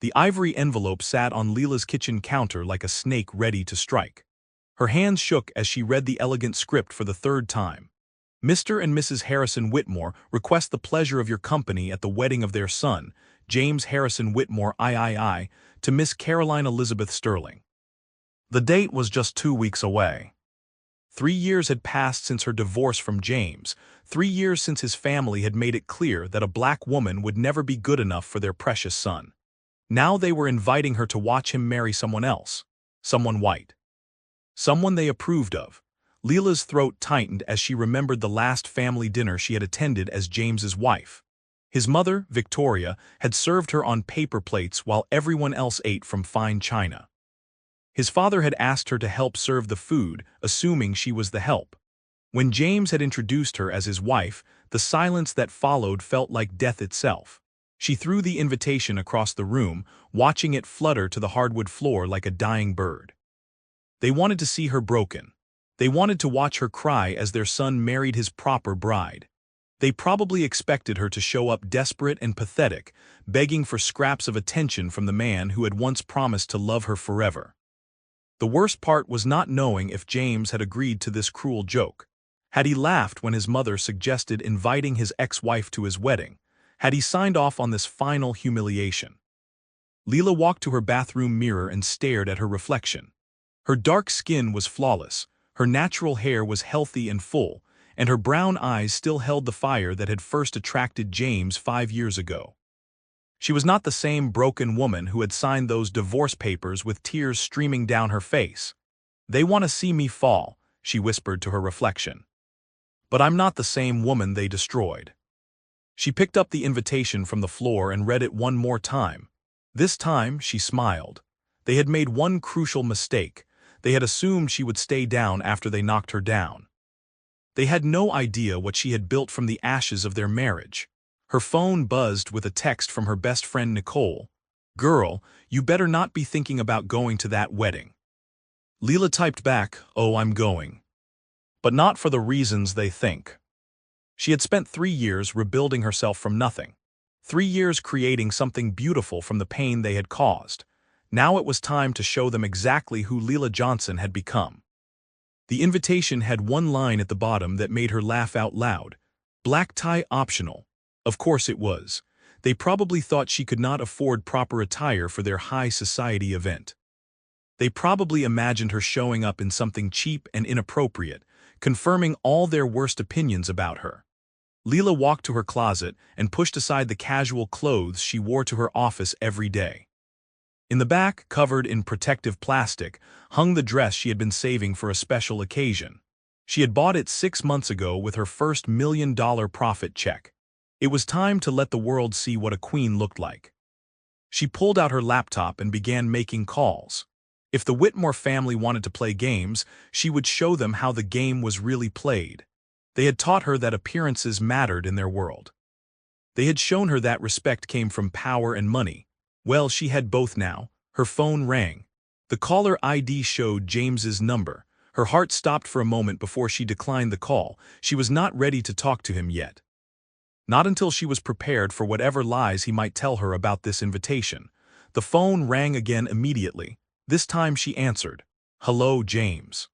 The ivory envelope sat on Leela's kitchen counter like a snake ready to strike. Her hands shook as she read the elegant script for the third time. Mr. and Mrs. Harrison Whitmore request the pleasure of your company at the wedding of their son, James Harrison Whitmore III, to Miss Caroline Elizabeth Sterling. The date was just 2 weeks away. 3 years had passed since her divorce from James, 3 years since his family had made it clear that a black woman would never be good enough for their precious son. Now they were inviting her to watch him marry someone else, someone white. Someone they approved of. Leela's throat tightened as she remembered the last family dinner she had attended as James's wife. His mother, Victoria, had served her on paper plates while everyone else ate from fine china. His father had asked her to help serve the food, assuming she was the help. When James had introduced her as his wife, the silence that followed felt like death itself. She threw the invitation across the room, watching it flutter to the hardwood floor like a dying bird. They wanted to see her broken. They wanted to watch her cry as their son married his proper bride. They probably expected her to show up desperate and pathetic, begging for scraps of attention from the man who had once promised to love her forever. The worst part was not knowing if James had agreed to this cruel joke. Had he laughed when his mother suggested inviting his ex-wife to his wedding? Had he signed off on this final humiliation? Leela walked to her bathroom mirror and stared at her reflection. Her dark skin was flawless, her natural hair was healthy and full, and her brown eyes still held the fire that had first attracted James 5 years ago. She was not the same broken woman who had signed those divorce papers with tears streaming down her face. "They want to see me fall," she whispered to her reflection. "But I'm not the same woman they destroyed." She picked up the invitation from the floor and read it one more time. This time, she smiled. They had made one crucial mistake. They had assumed she would stay down after they knocked her down. They had no idea what she had built from the ashes of their marriage. Her phone buzzed with a text from her best friend Nicole. "Girl, you better not be thinking about going to that wedding." Leela typed back, "Oh, I'm going. But not for the reasons they think." She had spent 3 years rebuilding herself from nothing. 3 years creating something beautiful from the pain they had caused. Now it was time to show them exactly who Leela Johnson had become. The invitation had one line at the bottom that made her laugh out loud. "Black tie optional." Of course it was. They probably thought she could not afford proper attire for their high society event. They probably imagined her showing up in something cheap and inappropriate, confirming all their worst opinions about her. Leela walked to her closet and pushed aside the casual clothes she wore to her office every day. In the back, covered in protective plastic, hung the dress she had been saving for a special occasion. She had bought it 6 months ago with her first $1 million profit check. It was time to let the world see what a queen looked like. She pulled out her laptop and began making calls. If the Whitmore family wanted to play games, she would show them how the game was really played. They had taught her that appearances mattered in their world. They had shown her that respect came from power and money. Well, she had both now. Her phone rang. The caller ID showed James's number. Her heart stopped for a moment before she declined the call. She was not ready to talk to him yet. Not until she was prepared for whatever lies he might tell her about this invitation. The phone rang again immediately. This time she answered. "Hello, James."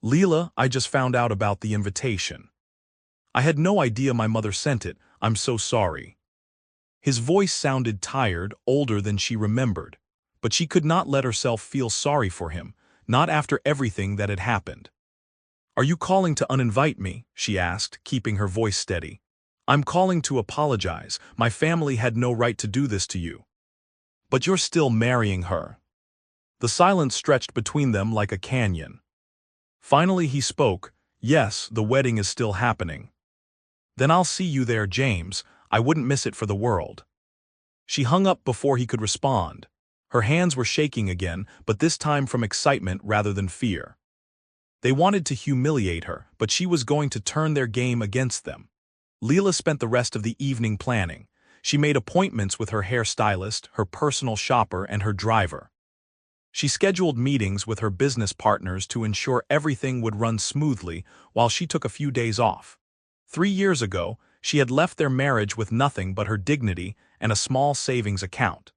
"Leela, I just found out about the invitation. I had no idea my mother sent it. I'm so sorry." His voice sounded tired, older than she remembered, but she could not let herself feel sorry for him, not after everything that had happened. "Are you calling to uninvite me?" she asked, keeping her voice steady. "I'm calling to apologize. My family had no right to do this to you." "But you're still marrying her." The silence stretched between them like a canyon. Finally he spoke. "Yes, the wedding is still happening." "Then I'll see you there, James. I wouldn't miss it for the world." She hung up before he could respond. Her hands were shaking again, but this time from excitement rather than fear. They wanted to humiliate her, but she was going to turn their game against them. Leela spent the rest of the evening planning. She made appointments with her hairstylist, her personal shopper, and her driver. She scheduled meetings with her business partners to ensure everything would run smoothly while she took a few days off. 3 years ago, she had left their marriage with nothing but her dignity and a small savings account.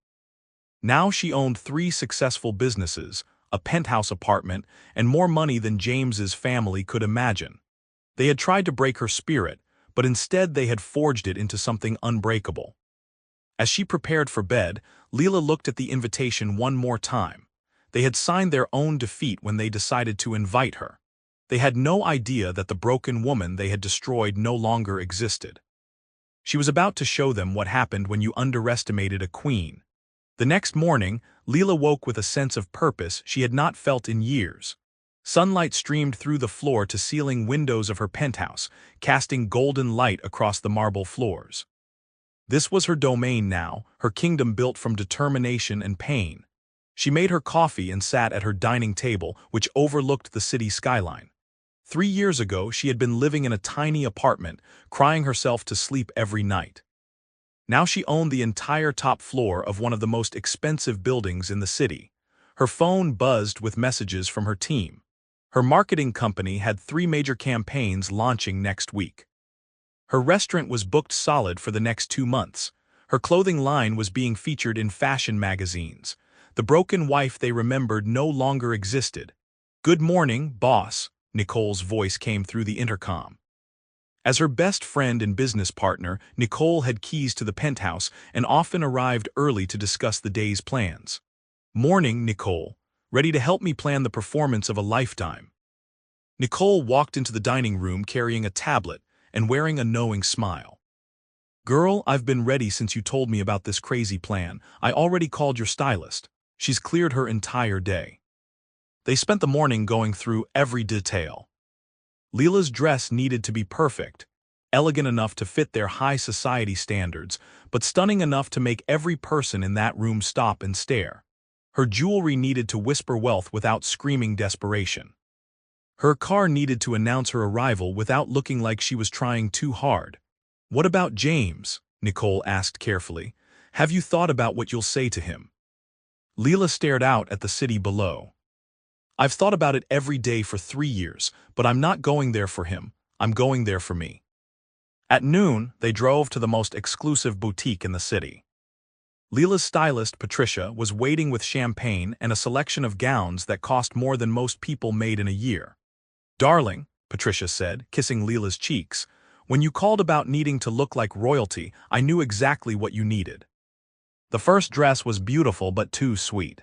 Now she owned 3 successful businesses, a penthouse apartment, and more money than James's family could imagine. They had tried to break her spirit, but instead they had forged it into something unbreakable. As she prepared for bed, Leela looked at the invitation one more time. They had signed their own defeat when they decided to invite her. They had no idea that the broken woman they had destroyed no longer existed. She was about to show them what happened when you underestimated a queen. The next morning, Leela woke with a sense of purpose she had not felt in years. Sunlight streamed through the floor-to-ceiling windows of her penthouse, casting golden light across the marble floors. This was her domain now, her kingdom built from determination and pain. She made her coffee and sat at her dining table, which overlooked the city skyline. 3 years ago, she had been living in a tiny apartment, crying herself to sleep every night. Now she owned the entire top floor of one of the most expensive buildings in the city. Her phone buzzed with messages from her team. Her marketing company had 3 major campaigns launching next week. Her restaurant was booked solid for the next 2 months. Her clothing line was being featured in fashion magazines. The broken wife they remembered no longer existed. "Good morning, boss," Nicole's voice came through the intercom. As her best friend and business partner, Nicole had keys to the penthouse and often arrived early to discuss the day's plans. "Morning, Nicole. Ready to help me plan the performance of a lifetime?" Nicole walked into the dining room carrying a tablet and wearing a knowing smile. "Girl, I've been ready since you told me about this crazy plan. I already called your stylist. She's cleared her entire day." They spent the morning going through every detail. Leela's dress needed to be perfect, elegant enough to fit their high society standards, but stunning enough to make every person in that room stop and stare. Her jewelry needed to whisper wealth without screaming desperation. Her car needed to announce her arrival without looking like she was trying too hard. "What about James?" Nicole asked carefully. "Have you thought about what you'll say to him?" Leela stared out at the city below. "I've thought about it every day for 3 years, but I'm not going there for him, I'm going there for me." At noon, they drove to the most exclusive boutique in the city. Leela's stylist, Patricia, was waiting with champagne and a selection of gowns that cost more than most people made in a year. "Darling," Patricia said, kissing Leela's cheeks, "when you called about needing to look like royalty, I knew exactly what you needed." The first dress was beautiful but too sweet.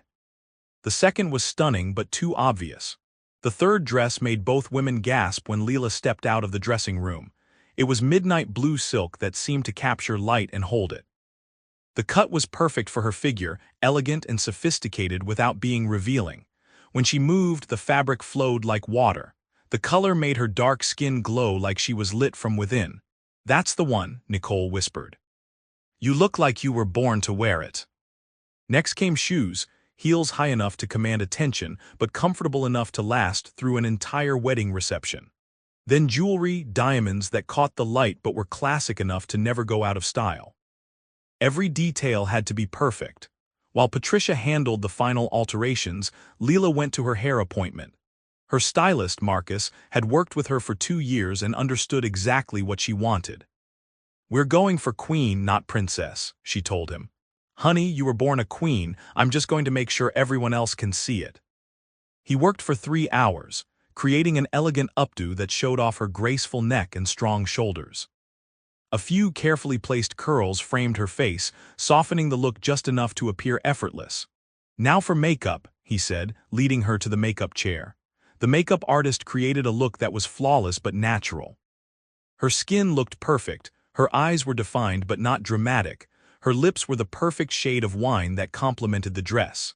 The second was stunning but too obvious. The third dress made both women gasp when Leela stepped out of the dressing room. It was midnight blue silk that seemed to capture light and hold it. The cut was perfect for her figure, elegant and sophisticated without being revealing. When she moved, the fabric flowed like water. The color made her dark skin glow like she was lit from within. "That's the one," Nicole whispered. "You look like you were born to wear it." Next came shoes, heels high enough to command attention, but comfortable enough to last through an entire wedding reception. Then jewelry, diamonds that caught the light but were classic enough to never go out of style. Every detail had to be perfect. While Patricia handled the final alterations, Leela went to her hair appointment. Her stylist, Marcus, had worked with her for 2 years and understood exactly what she wanted. "We're going for queen, not princess," she told him. "Honey, you were born a queen, I'm just going to make sure everyone else can see it." He worked for 3 hours, creating an elegant updo that showed off her graceful neck and strong shoulders. A few carefully placed curls framed her face, softening the look just enough to appear effortless. "Now for makeup," he said, leading her to the makeup chair. The makeup artist created a look that was flawless but natural. Her skin looked perfect, her eyes were defined but not dramatic, her lips were the perfect shade of wine that complemented the dress.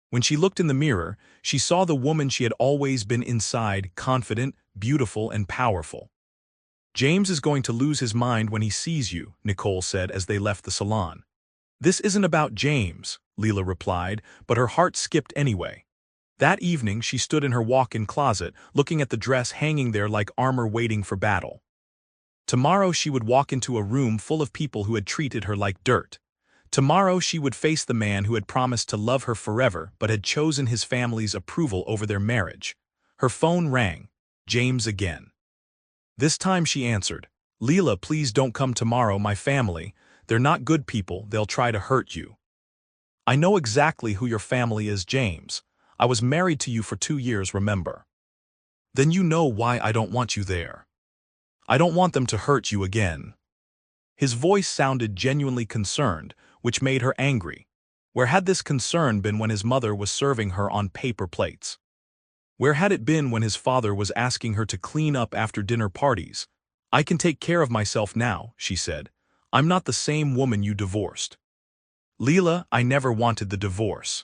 When she looked in the mirror, she saw the woman she had always been inside, confident, beautiful, and powerful. "James is going to lose his mind when he sees you," Nicole said as they left the salon. "This isn't about James," Leela replied, but her heart skipped anyway. That evening, she stood in her walk-in closet, looking at the dress hanging there like armor waiting for battle. Tomorrow she would walk into a room full of people who had treated her like dirt. Tomorrow she would face the man who had promised to love her forever but had chosen his family's approval over their marriage. Her phone rang. James again. This time she answered. "Leela, please don't come tomorrow, my family. They're not good people, they'll try to hurt you." I know exactly who your family is, James. I was married to you for 2 years, remember? Then you know why I don't want you there. I don't want them to hurt you again. His voice sounded genuinely concerned, which made her angry. Where had this concern been when his mother was serving her on paper plates? Where had it been when his father was asking her to clean up after dinner parties? I can take care of myself now, she said. I'm not the same woman you divorced. Leela, I never wanted the divorce.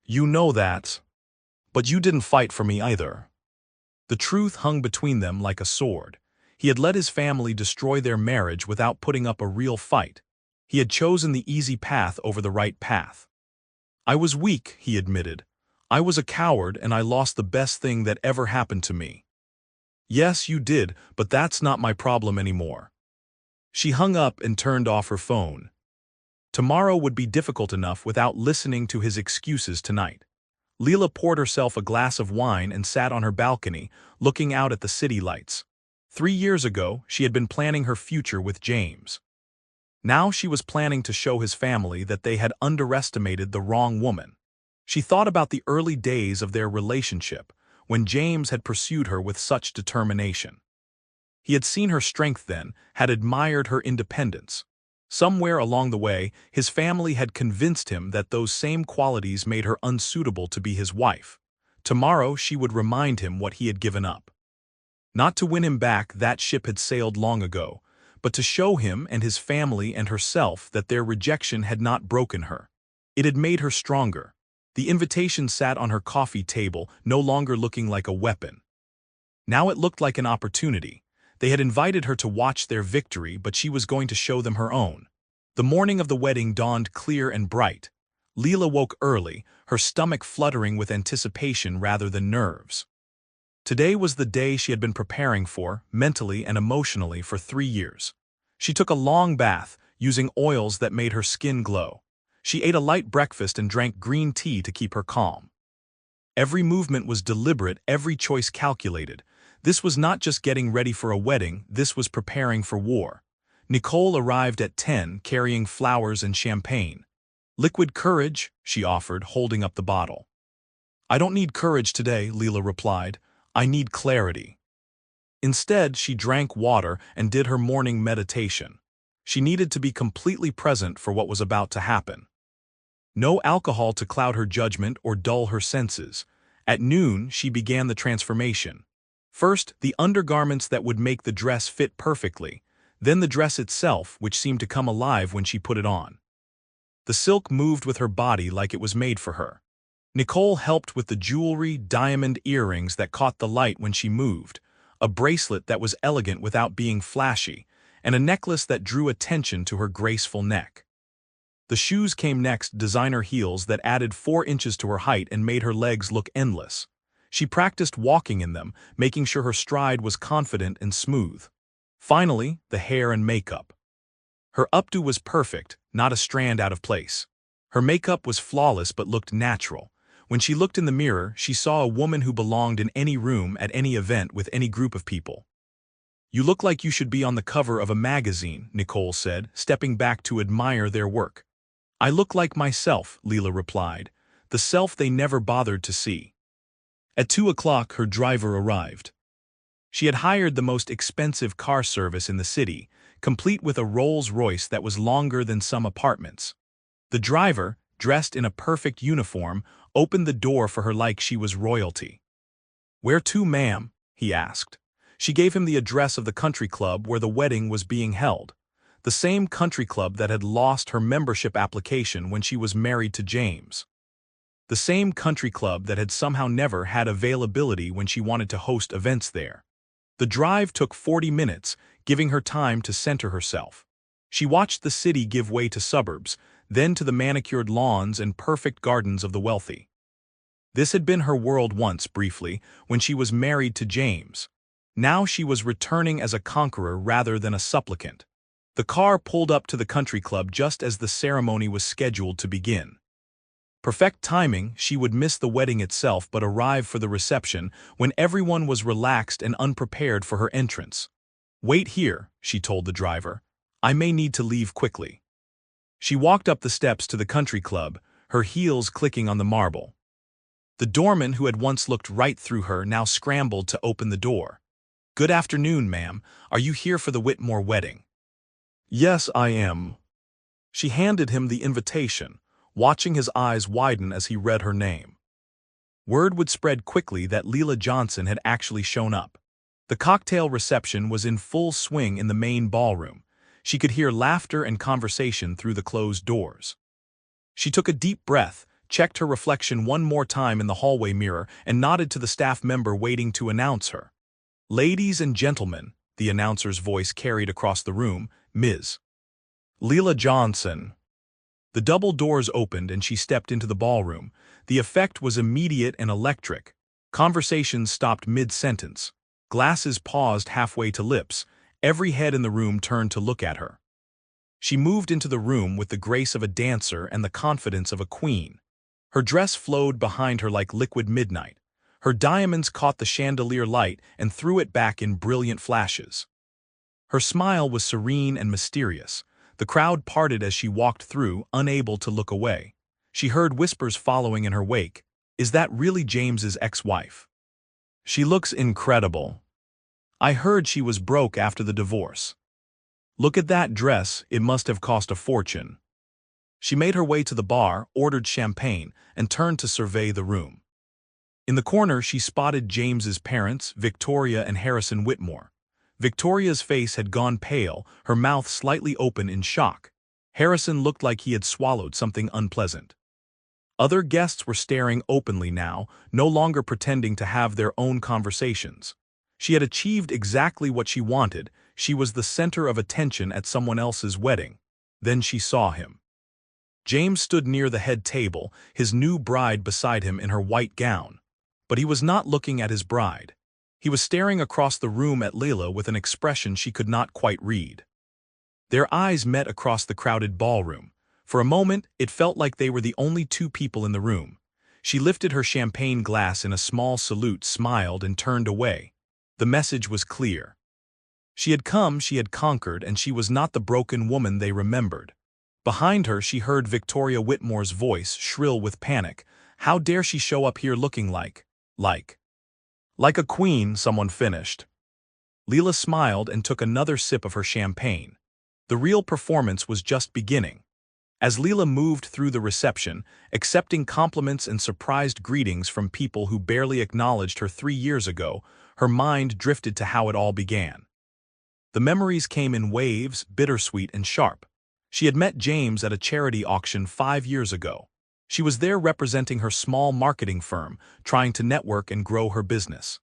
You know that. But you didn't fight for me either. The truth hung between them like a sword. He had let his family destroy their marriage without putting up a real fight. He had chosen the easy path over the right path. I was weak, he admitted. I was a coward and I lost the best thing that ever happened to me. Yes, you did, but that's not my problem anymore. She hung up and turned off her phone. Tomorrow would be difficult enough without listening to his excuses tonight. Leela poured herself a glass of wine and sat on her balcony, looking out at the city lights. 3 years ago, she had been planning her future with James. Now she was planning to show his family that they had underestimated the wrong woman. She thought about the early days of their relationship, when James had pursued her with such determination. He had seen her strength then, had admired her independence. Somewhere along the way, his family had convinced him that those same qualities made her unsuitable to be his wife. Tomorrow she would remind him what he had given up. Not to win him back, that ship had sailed long ago, but to show him and his family and herself that their rejection had not broken her. It had made her stronger. The invitation sat on her coffee table, no longer looking like a weapon. Now it looked like an opportunity. They had invited her to watch their victory, but she was going to show them her own. The morning of the wedding dawned clear and bright. Leela woke early, her stomach fluttering with anticipation rather than nerves. Today was the day she had been preparing for, mentally and emotionally, for 3 years. She took a long bath, using oils that made her skin glow. She ate a light breakfast and drank green tea to keep her calm. Every movement was deliberate, every choice calculated. This was not just getting ready for a wedding, this was preparing for war. Nicole arrived at 10, carrying flowers and champagne. Liquid courage, she offered, holding up the bottle. I don't need courage today, Leela replied. I need clarity. Instead, she drank water and did her morning meditation. She needed to be completely present for what was about to happen. No alcohol to cloud her judgment or dull her senses. At noon, she began the transformation. First, the undergarments that would make the dress fit perfectly, then the dress itself, which seemed to come alive when she put it on. The silk moved with her body like it was made for her. Nicole helped with the jewelry, diamond earrings that caught the light when she moved, a bracelet that was elegant without being flashy, and a necklace that drew attention to her graceful neck. The shoes came next, designer heels that added 4 inches to her height and made her legs look endless. She practiced walking in them, making sure her stride was confident and smooth. Finally, the hair and makeup. Her updo was perfect, not a strand out of place. Her makeup was flawless but looked natural. When she looked in the mirror, she saw a woman who belonged in any room at any event with any group of people. You look like you should be on the cover of a magazine, Nicole said, stepping back to admire their work. I look like myself, Leela replied, the self they never bothered to see. At 2 o'clock, her driver arrived. She had hired the most expensive car service in the city, complete with a Rolls-Royce that was longer than some apartments. The driver, dressed in a perfect uniform, opened the door for her like she was royalty. Where to, ma'am? He asked. She gave him the address of the country club where the wedding was being held. The same country club that had lost her membership application when she was married to James. The same country club that had somehow never had availability when she wanted to host events there. The drive took 40 minutes, giving her time to center herself. She watched the city give way to suburbs, then to the manicured lawns and perfect gardens of the wealthy. This had been her world once, briefly, when she was married to James. Now she was returning as a conqueror rather than a supplicant. The car pulled up to the country club just as the ceremony was scheduled to begin. Perfect timing, she would miss the wedding itself but arrive for the reception when everyone was relaxed and unprepared for her entrance. Wait here, she told the driver. I may need to leave quickly. She walked up the steps to the country club, her heels clicking on the marble. The doorman who had once looked right through her now scrambled to open the door. "Good afternoon, ma'am. Are you here for the Whitmore wedding?" "Yes, I am." She handed him the invitation, watching his eyes widen as he read her name. Word would spread quickly that Leela Johnson had actually shown up. The cocktail reception was in full swing in the main ballroom. She could hear laughter and conversation through the closed doors. She took a deep breath, checked her reflection one more time in the hallway mirror, and nodded to the staff member waiting to announce her. "Ladies and gentlemen," the announcer's voice carried across the room, "Ms. Leela Johnson." The double doors opened and she stepped into the ballroom. The effect was immediate and electric. Conversations stopped mid-sentence. Glasses paused halfway to lips. Every head in the room turned to look at her. She moved into the room with the grace of a dancer and the confidence of a queen. Her dress flowed behind her like liquid midnight. Her diamonds caught the chandelier light and threw it back in brilliant flashes. Her smile was serene and mysterious. The crowd parted as she walked through, unable to look away. She heard whispers following in her wake. "Is that really James's ex-wife? She looks incredible. I heard she was broke after the divorce. Look at that dress, it must have cost a fortune." She made her way to the bar, ordered champagne, and turned to survey the room. In the corner she spotted James's parents, Victoria and Harrison Whitmore. Victoria's face had gone pale, her mouth slightly open in shock. Harrison looked like he had swallowed something unpleasant. Other guests were staring openly now, no longer pretending to have their own conversations. She had achieved exactly what she wanted. She was the center of attention at someone else's wedding. Then she saw him. James stood near the head table, his new bride beside him in her white gown. But he was not looking at his bride. He was staring across the room at Leela with an expression she could not quite read. Their eyes met across the crowded ballroom. For a moment, it felt like they were the only two people in the room. She lifted her champagne glass in a small salute, smiled, and turned away. The message was clear. She had come, she had conquered, and she was not the broken woman they remembered. Behind her, she heard Victoria Whitmore's voice, shrill with panic. "How dare she show up here looking like a queen," someone finished. Leela smiled and took another sip of her champagne. The real performance was just beginning. As Leela moved through the reception, accepting compliments and surprised greetings from people who barely acknowledged her 3 years ago, her mind drifted to how it all began. The memories came in waves, bittersweet and sharp. She had met James at a charity auction 5 years ago. She was there representing her small marketing firm, trying to network and grow her business.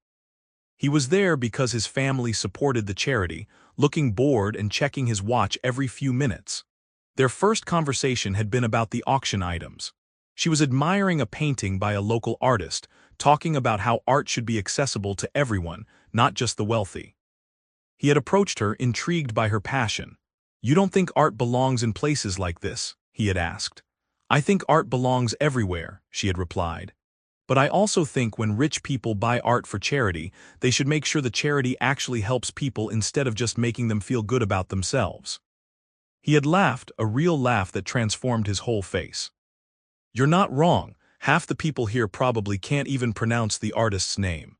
He was there because his family supported the charity, looking bored and checking his watch every few minutes. Their first conversation had been about the auction items. She was admiring a painting by a local artist, talking about how art should be accessible to everyone, not just the wealthy. He had approached her, intrigued by her passion. "You don't think art belongs in places like this?" he had asked. "I think art belongs everywhere," she had replied. "But I also think when rich people buy art for charity, they should make sure the charity actually helps people instead of just making them feel good about themselves." He had laughed, a real laugh that transformed his whole face. "You're not wrong. Half the people here probably can't even pronounce the artist's name."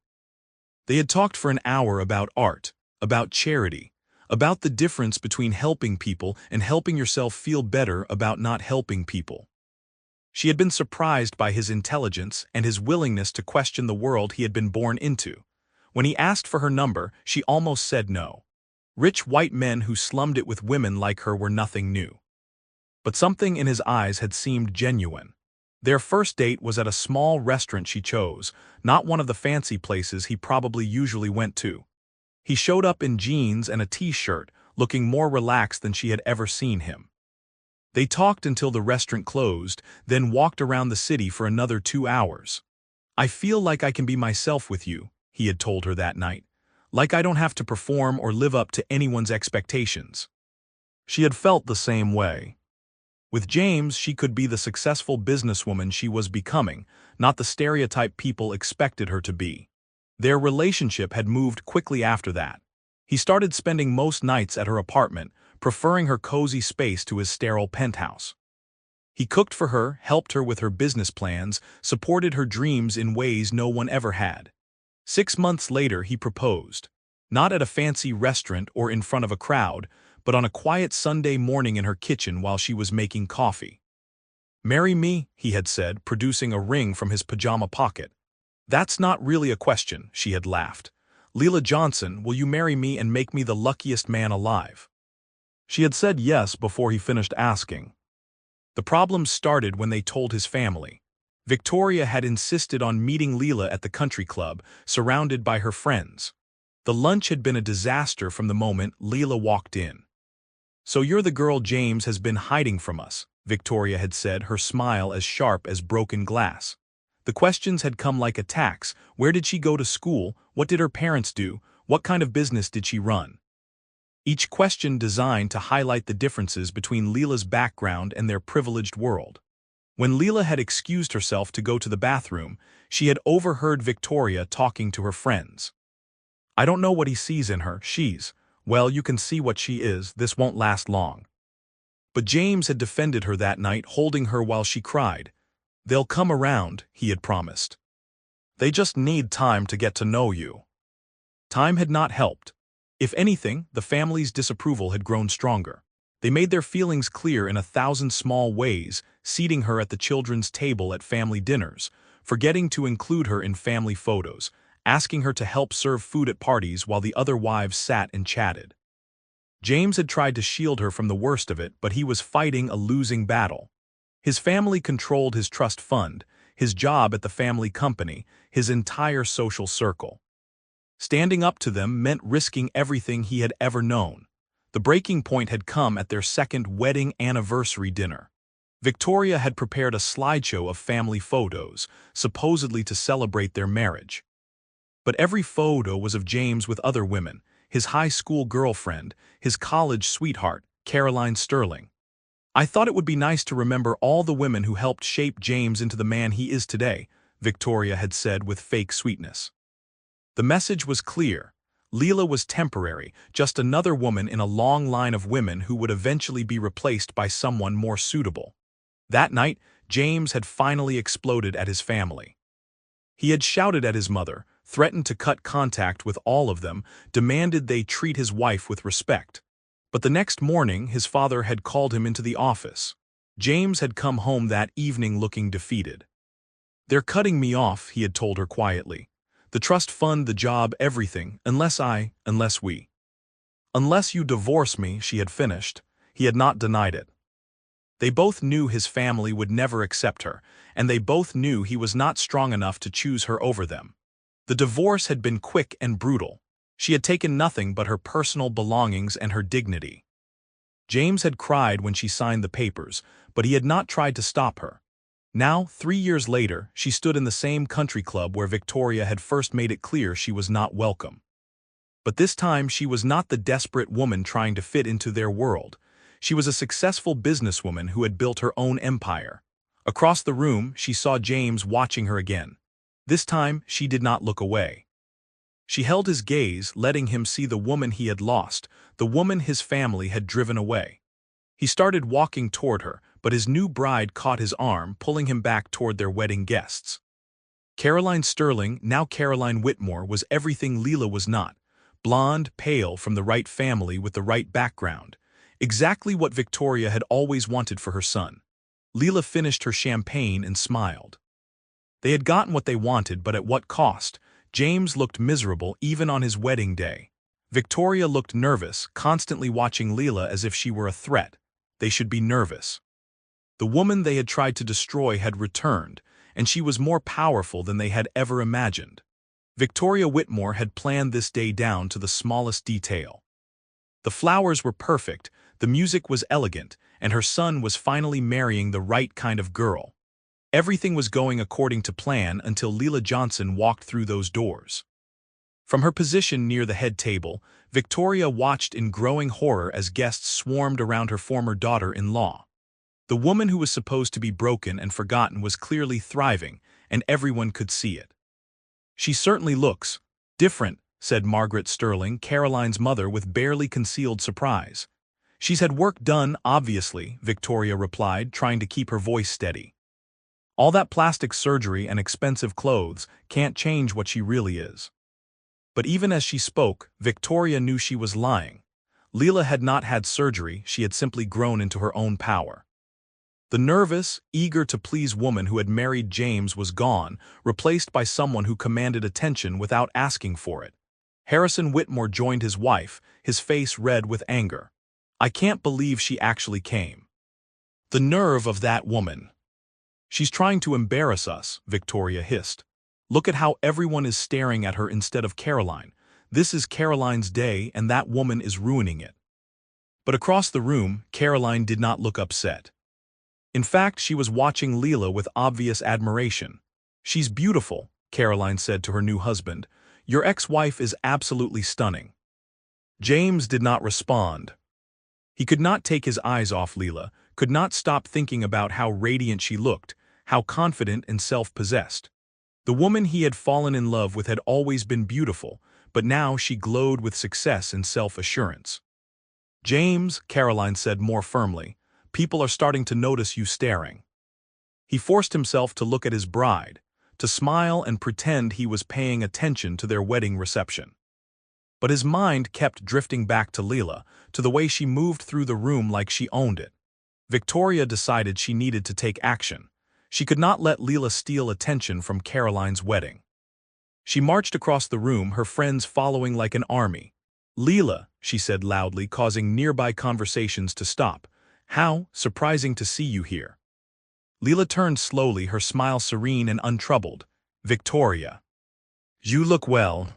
They had talked for an hour about art, about charity, about the difference between helping people and helping yourself feel better about not helping people. She had been surprised by his intelligence and his willingness to question the world he had been born into. When he asked for her number, she almost said no. Rich white men who slummed it with women like her were nothing new. But something in his eyes had seemed genuine. Their first date was at a small restaurant she chose, not one of the fancy places he probably usually went to. He showed up in jeans and a t-shirt, looking more relaxed than she had ever seen him. They talked until the restaurant closed, then walked around the city for another 2 hours. "I feel like I can be myself with you," he had told her that night. "Like I don't have to perform or live up to anyone's expectations." She had felt the same way. With James, she could be the successful businesswoman she was becoming, not the stereotype people expected her to be. Their relationship had moved quickly after that. He started spending most nights at her apartment, preferring her cozy space to his sterile penthouse. He cooked for her, helped her with her business plans, supported her dreams in ways no one ever had. 6 months later he proposed. Not at a fancy restaurant or in front of a crowd, but on a quiet Sunday morning in her kitchen while she was making coffee. "Marry me," he had said, producing a ring from his pajama pocket. "That's not really a question," she had laughed. "Leela Johnson, will you marry me and make me the luckiest man alive?" She had said yes before he finished asking. The problem started when they told his family. Victoria had insisted on meeting Leela at the country club, surrounded by her friends. The lunch had been a disaster from the moment Leela walked in. "So you're the girl James has been hiding from us," Victoria had said, her smile as sharp as broken glass. The questions had come like attacks. Where did she go to school? What did her parents do? What kind of business did she run? Each question designed to highlight the differences between Leela's background and their privileged world. When Leela had excused herself to go to the bathroom, she had overheard Victoria talking to her friends. "I don't know what he sees in her. Well, you can see what she is. This won't last long." But James had defended her that night, holding her while she cried. "They'll come around," he had promised. "They just need time to get to know you." Time had not helped. If anything, the family's disapproval had grown stronger. They made their feelings clear in 1,000 small ways, seating her at the children's table at family dinners, forgetting to include her in family photos, asking her to help serve food at parties while the other wives sat and chatted. James had tried to shield her from the worst of it, but he was fighting a losing battle. His family controlled his trust fund, his job at the family company, his entire social circle. Standing up to them meant risking everything he had ever known. The breaking point had come at their second wedding anniversary dinner. Victoria had prepared a slideshow of family photos, supposedly to celebrate their marriage. But every photo was of James with other women, his high school girlfriend, his college sweetheart, Caroline Sterling. "I thought it would be nice to remember all the women who helped shape James into the man he is today," Victoria had said with fake sweetness. The message was clear. Leela was temporary, just another woman in a long line of women who would eventually be replaced by someone more suitable. That night, James had finally exploded at his family. He had shouted at his mother, threatened to cut contact with all of them, demanded they treat his wife with respect. But the next morning, his father had called him into the office. James had come home that evening looking defeated. "They're cutting me off," he had told her quietly. "The trust fund, the job, everything, unless you divorce me," she had finished. He had not denied it. They both knew his family would never accept her, and they both knew he was not strong enough to choose her over them. The divorce had been quick and brutal. She had taken nothing but her personal belongings and her dignity. James had cried when she signed the papers, but he had not tried to stop her. Now, 3 years later, she stood in the same country club where Victoria had first made it clear she was not welcome. But this time she was not the desperate woman trying to fit into their world. She was a successful businesswoman who had built her own empire. Across the room, she saw James watching her again. This time, she did not look away. She held his gaze, letting him see the woman he had lost, the woman his family had driven away. He started walking toward her, but his new bride caught his arm, pulling him back toward their wedding guests. Caroline Sterling, now Caroline Whitmore, was everything Leela was not. Blonde, pale, from the right family with the right background. Exactly what Victoria had always wanted for her son. Leela finished her champagne and smiled. They had gotten what they wanted, but at what cost? James looked miserable even on his wedding day. Victoria looked nervous, constantly watching Leela as if she were a threat. They should be nervous. The woman they had tried to destroy had returned, and she was more powerful than they had ever imagined. Victoria Whitmore had planned this day down to the smallest detail. The flowers were perfect, the music was elegant, and her son was finally marrying the right kind of girl. Everything was going according to plan until Leela Johnson walked through those doors. From her position near the head table, Victoria watched in growing horror as guests swarmed around her former daughter-in-law. The woman who was supposed to be broken and forgotten was clearly thriving, and everyone could see it. "She certainly looks different," said Margaret Sterling, Caroline's mother, with barely concealed surprise. She's had work done, obviously, Victoria replied, trying to keep her voice steady. All that plastic surgery and expensive clothes can't change what she really is. But even as she spoke, Victoria knew she was lying. Leela had not had surgery, she had simply grown into her own power. The nervous, eager-to-please woman who had married James was gone, replaced by someone who commanded attention without asking for it. Harrison Whitmore joined his wife, his face red with anger. I can't believe she actually came. The nerve of that woman. She's trying to embarrass us, Victoria hissed. Look at how everyone is staring at her instead of Caroline. This is Caroline's day and that woman is ruining it. But across the room, Caroline did not look upset. In fact, she was watching Leela with obvious admiration. She's beautiful, Caroline said to her new husband. Your ex-wife is absolutely stunning. James did not respond. He could not take his eyes off Leela, could not stop thinking about how radiant she looked, how confident and self-possessed. The woman he had fallen in love with had always been beautiful, but now she glowed with success and self-assurance. James, Caroline said more firmly, people are starting to notice you staring. He forced himself to look at his bride, to smile and pretend he was paying attention to their wedding reception. But his mind kept drifting back to Leela, to the way she moved through the room like she owned it. Victoria decided she needed to take action. She could not let Leela steal attention from Caroline's wedding. She marched across the room, her friends following like an army. Leela, she said loudly, causing nearby conversations to stop. How surprising to see you here. Leela turned slowly, her smile serene and untroubled. Victoria. You look well.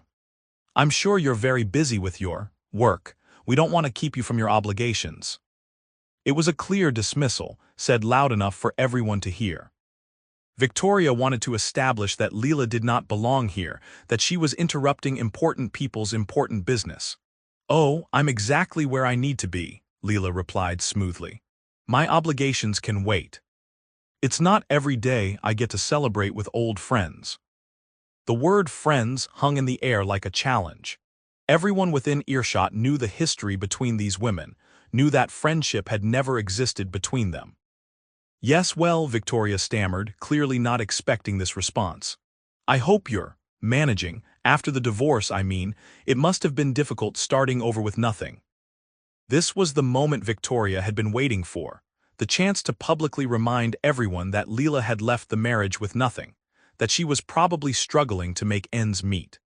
I'm sure you're very busy with your work. We don't want to keep you from your obligations. It was a clear dismissal, said loud enough for everyone to hear. Victoria wanted to establish that Leela did not belong here, that she was interrupting important people's important business. Oh, I'm exactly where I need to be, Leela replied smoothly. My obligations can wait. It's not every day I get to celebrate with old friends. The word friends hung in the air like a challenge. Everyone within earshot knew the history between these women, knew that friendship had never existed between them. Yes, well, Victoria stammered, clearly not expecting this response. I hope you're managing. After the divorce, I mean, it must have been difficult starting over with nothing. This was the moment Victoria had been waiting for, the chance to publicly remind everyone that Leela had left the marriage with nothing, that she was probably struggling to make ends meet.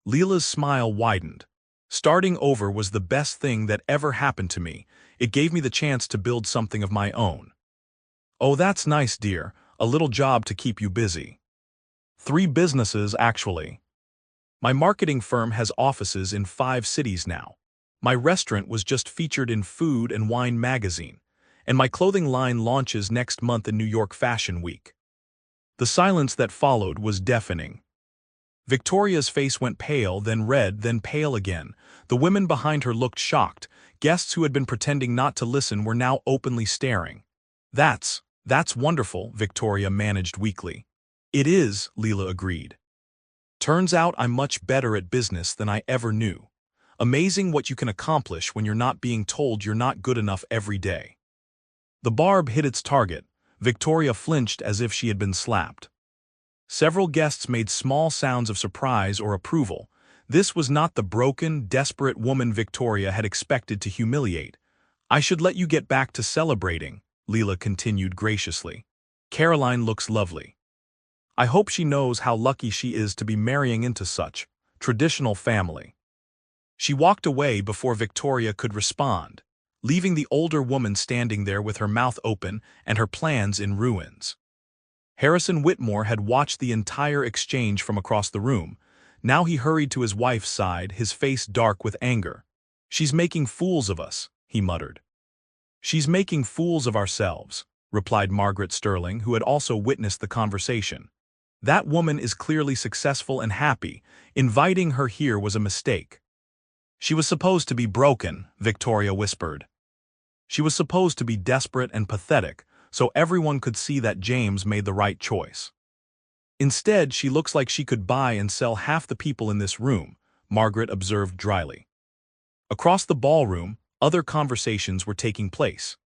Leela's smile widened. Starting over was the best thing that ever happened to me. It gave me the chance to build something of my own. Oh, that's nice, dear. A little job to keep you busy. 3 businesses, actually. My marketing firm has offices in 5 cities now. My restaurant was just featured in Food and Wine magazine, and my clothing line launches next month in New York Fashion Week. The silence that followed was deafening. Victoria's face went pale, then red, then pale again. The women behind her looked shocked. Guests who had been pretending not to listen were now openly staring. That's wonderful, Victoria managed weakly. It is, Leela agreed. Turns out I'm much better at business than I ever knew. Amazing what you can accomplish when you're not being told you're not good enough every day. The barb hit its target. Victoria flinched as if she had been slapped. Several guests made small sounds of surprise or approval. This was not the broken, desperate woman Victoria had expected to humiliate. I should let you get back to celebrating, Leela continued graciously. Caroline looks lovely. I hope she knows how lucky she is to be marrying into such traditional family. She walked away before Victoria could respond, leaving the older woman standing there with her mouth open and her plans in ruins. Harrison Whitmore had watched the entire exchange from across the room. Now he hurried to his wife's side, his face dark with anger. She's making fools of us, he muttered. She's making fools of ourselves, replied Margaret Sterling, who had also witnessed the conversation. That woman is clearly successful and happy. Inviting her here was a mistake. She was supposed to be broken, Victoria whispered. She was supposed to be desperate and pathetic, so everyone could see that James made the right choice. Instead, she looks like she could buy and sell half the people in this room, Margaret observed dryly. Across the ballroom, Other conversations were taking place.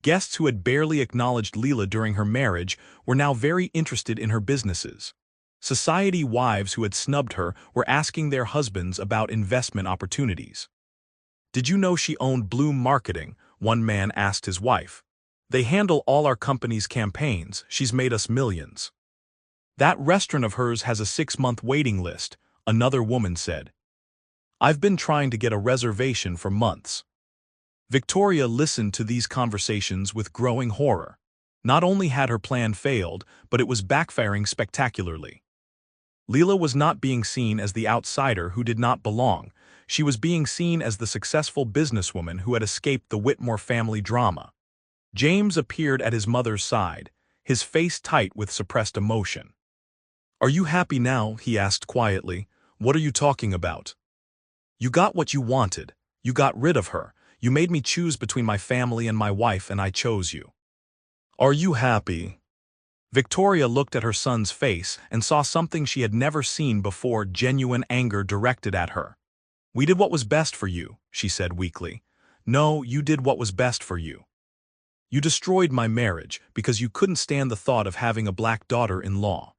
Guests who had barely acknowledged Leela during her marriage were now very interested in her businesses. Society wives who had snubbed her were asking their husbands about investment opportunities. "Did you know she owned Bloom Marketing?" one man asked his wife. "They handle all our company's campaigns. She's made us millions." "That restaurant of hers has a 6-month waiting list," another woman said. "I've been trying to get a reservation for months." Victoria listened to these conversations with growing horror. Not only had her plan failed, but it was backfiring spectacularly. Leela was not being seen as the outsider who did not belong. She was being seen as the successful businesswoman who had escaped the Whitmore family drama. James appeared at his mother's side, his face tight with suppressed emotion. "Are you happy now?" he asked quietly. "What are you talking about?" "You got what you wanted. You got rid of her. You made me choose between my family and my wife, and I chose you." "Are you happy?" Victoria looked at her son's face and saw something she had never seen before: genuine anger directed at her. "We did what was best for you," she said weakly. "No, you did what was best for you. You destroyed my marriage because you couldn't stand the thought of having a black daughter-in-law."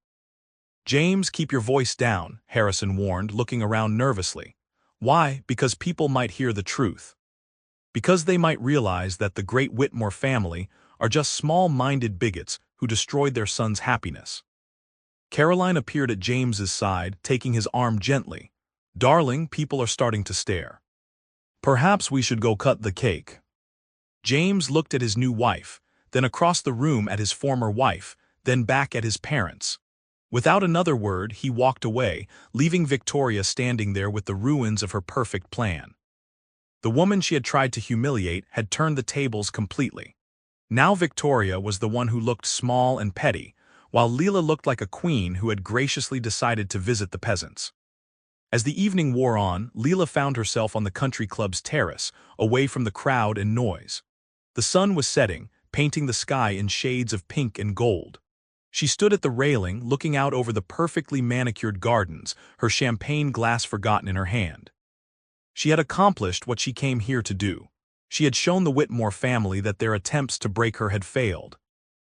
"James, keep your voice down," Harrison warned, looking around nervously. "Why? Because people might hear the truth. Because they might realize that the great Whitmore family are just small-minded bigots who destroyed their son's happiness." Caroline appeared at James's side, taking his arm gently. "Darling, people are starting to stare. Perhaps we should go cut the cake." James looked at his new wife, then across the room at his former wife, then back at his parents. Without another word, he walked away, leaving Victoria standing there with the ruins of her perfect plan. The woman she had tried to humiliate had turned the tables completely. Now Victoria was the one who looked small and petty, while Leela looked like a queen who had graciously decided to visit the peasants. As the evening wore on, Leela found herself on the country club's terrace, away from the crowd and noise. The sun was setting, painting the sky in shades of pink and gold. She stood at the railing, looking out over the perfectly manicured gardens, her champagne glass forgotten in her hand. She had accomplished what she came here to do. She had shown the Whitmore family that their attempts to break her had failed.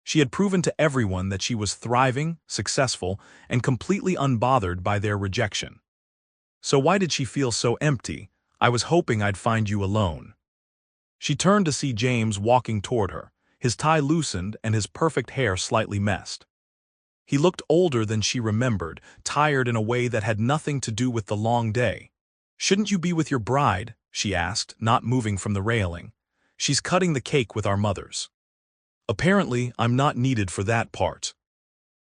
She had proven to everyone that she was thriving, successful, and completely unbothered by their rejection. So why did she feel so empty? "I was hoping I'd find you alone." She turned to see James walking toward her, his tie loosened and his perfect hair slightly messed. He looked older than she remembered, tired in a way that had nothing to do with the long day. "Shouldn't you be with your bride?" she asked, not moving from the railing. "She's cutting the cake with our mothers." "Apparently, I'm not needed for that part."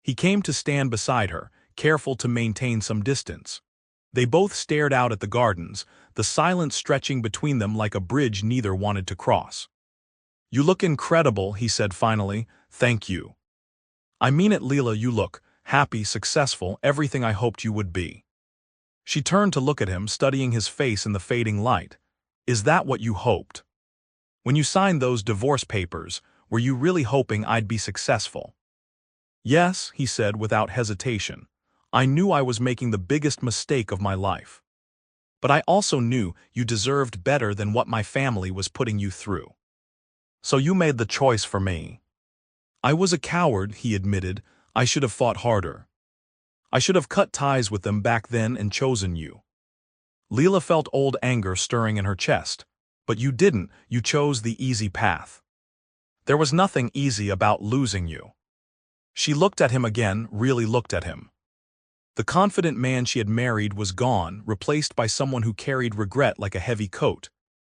He came to stand beside her, careful to maintain some distance. They both stared out at the gardens, the silence stretching between them like a bridge neither wanted to cross. "You look incredible," he said finally. "Thank you." "I mean it, Leela, you look happy, successful, everything I hoped you would be." She turned to look at him, studying his face in the fading light. "Is that what you hoped? When you signed those divorce papers, were you really hoping I'd be successful?" "Yes," he said without hesitation. "I knew I was making the biggest mistake of my life. But I also knew you deserved better than what my family was putting you through. So you made the choice for me." "I was a coward," he admitted. "I should have fought harder. I should have cut ties with them back then and chosen you." Leela felt old anger stirring in her chest. "But you didn't, you chose the easy path." "There was nothing easy about losing you." She looked at him again, really looked at him. The confident man she had married was gone, replaced by someone who carried regret like a heavy coat.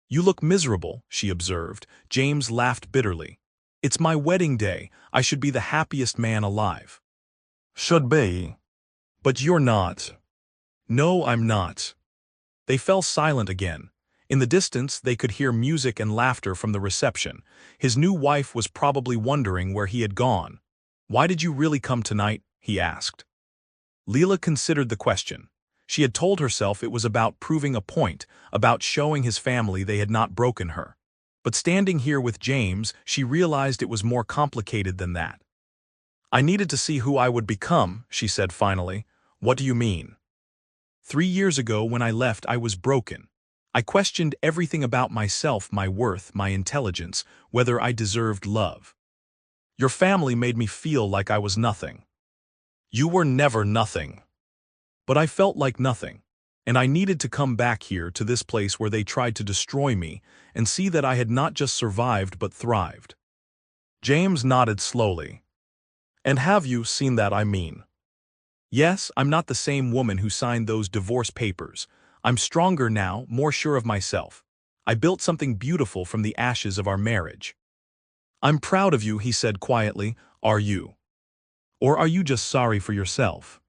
"You look miserable," she observed. James laughed bitterly. "It's my wedding day. I should be the happiest man alive." "Should be. But you're not." "No, I'm not." They fell silent again. In the distance, they could hear music and laughter from the reception. His new wife was probably wondering where he had gone. "Why did you really come tonight?" he asked. Leela considered the question. She had told herself it was about proving a point, about showing his family they had not broken her. But standing here with James, she realized it was more complicated than that. "I needed to see who I would become," she said finally. "What do you mean?" 3 years ago when I left, I was broken. I questioned everything about myself, my worth, my intelligence, whether I deserved love. Your family made me feel like I was nothing. You were never nothing. But I felt like nothing, and I needed to come back here to this place where they tried to destroy me and see that I had not just survived but thrived. James nodded slowly. And have you seen that, I mean? Yes, I'm not the same woman who signed those divorce papers. I'm stronger now, more sure of myself. I built something beautiful from the ashes of our marriage. I'm proud of you, he said quietly. Are you? Or are you just sorry for yourself?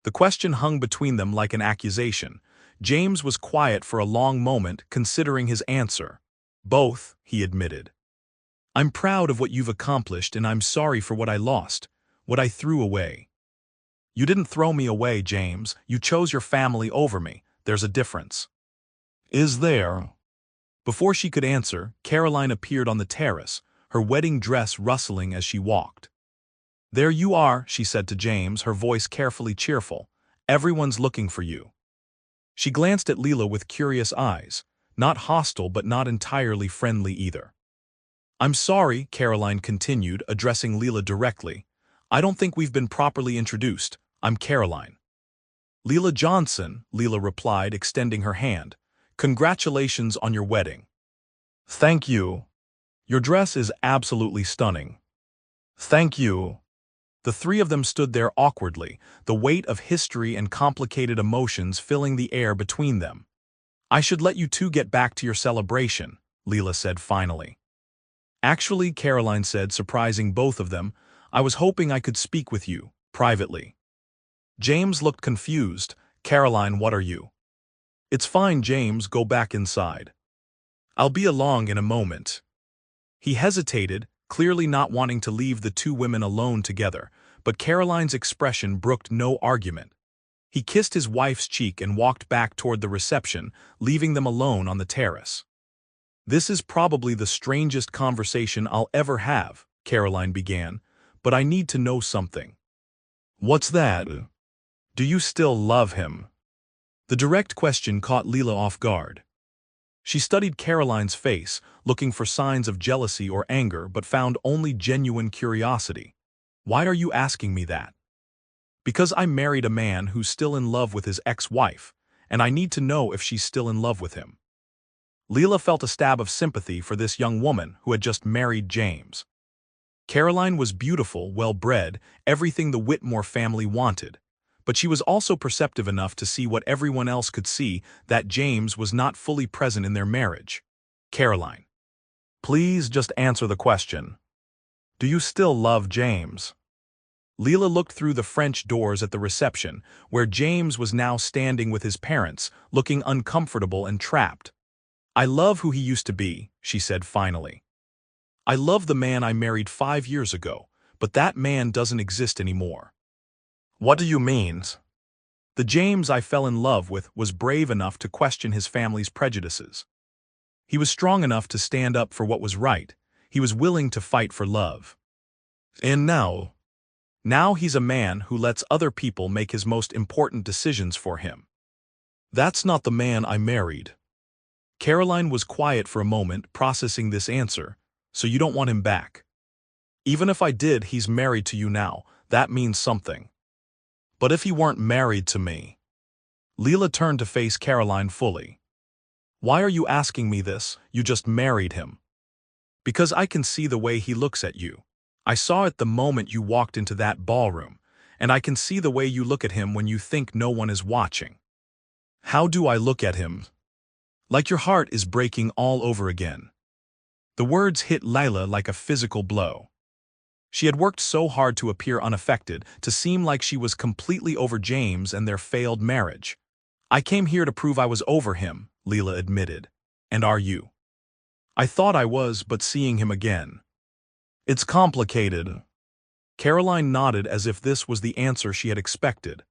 The question hung between them like an accusation. James was quiet for a long moment, considering his answer. Both, he admitted. I'm proud of what you've accomplished and I'm sorry for what I lost, what I threw away. You didn't throw me away, James. You chose your family over me. There's a difference. Is there? Before she could answer, Caroline appeared on the terrace, her wedding dress rustling as she walked. There you are, she said to James, her voice carefully cheerful. Everyone's looking for you. She glanced at Leela with curious eyes, not hostile but not entirely friendly either. I'm sorry, Caroline continued, addressing Leela directly. I don't think we've been properly introduced. I'm Caroline. Leela Johnson, Leela replied, extending her hand. Congratulations on your wedding. Thank you. Your dress is absolutely stunning. Thank you. The three of them stood there awkwardly, the weight of history and complicated emotions filling the air between them. I should let you two get back to your celebration, Leela said finally. Actually, Caroline said, surprising both of them, I was hoping I could speak with you, privately. James looked confused. Caroline, what are you? It's fine, James, go back inside. I'll be along in a moment. He hesitated, clearly not wanting to leave the two women alone together, but Caroline's expression brooked no argument. He kissed his wife's cheek and walked back toward the reception, leaving them alone on the terrace. This is probably the strangest conversation I'll ever have, Caroline began, but I need to know something. What's that? Do you still love him? The direct question caught Leela off guard. She studied Caroline's face, looking for signs of jealousy or anger, but found only genuine curiosity. Why are you asking me that? Because I married a man who's still in love with his ex-wife, and I need to know if she's still in love with him. Leela felt a stab of sympathy for this young woman who had just married James. Caroline was beautiful, well-bred, everything the Whitmore family wanted, but she was also perceptive enough to see what everyone else could see, that James was not fully present in their marriage. Caroline, please just answer the question. Do you still love James? Leela looked through the French doors at the reception, where James was now standing with his parents, looking uncomfortable and trapped. I love who he used to be, she said finally. I love the man I married 5 years ago, but that man doesn't exist anymore. What do you mean? The James I fell in love with was brave enough to question his family's prejudices. He was strong enough to stand up for what was right. He was willing to fight for love. And now? Now he's a man who lets other people make his most important decisions for him. That's not the man I married. Caroline was quiet for a moment, processing this answer. So you don't want him back? Even if I did, he's married to you now. That means something. But if he weren't married to me? Leela turned to face Caroline fully. Why are you asking me this? You just married him. Because I can see the way he looks at you. I saw it the moment you walked into that ballroom, and I can see the way you look at him when you think no one is watching. How do I look at him? Like your heart is breaking all over again. The words hit Leila like a physical blow. She had worked so hard to appear unaffected, to seem like she was completely over James and their failed marriage. I came here to prove I was over him, Leila admitted. And are you? I thought I was, but seeing him again. It's complicated. Caroline nodded as if this was the answer she had expected.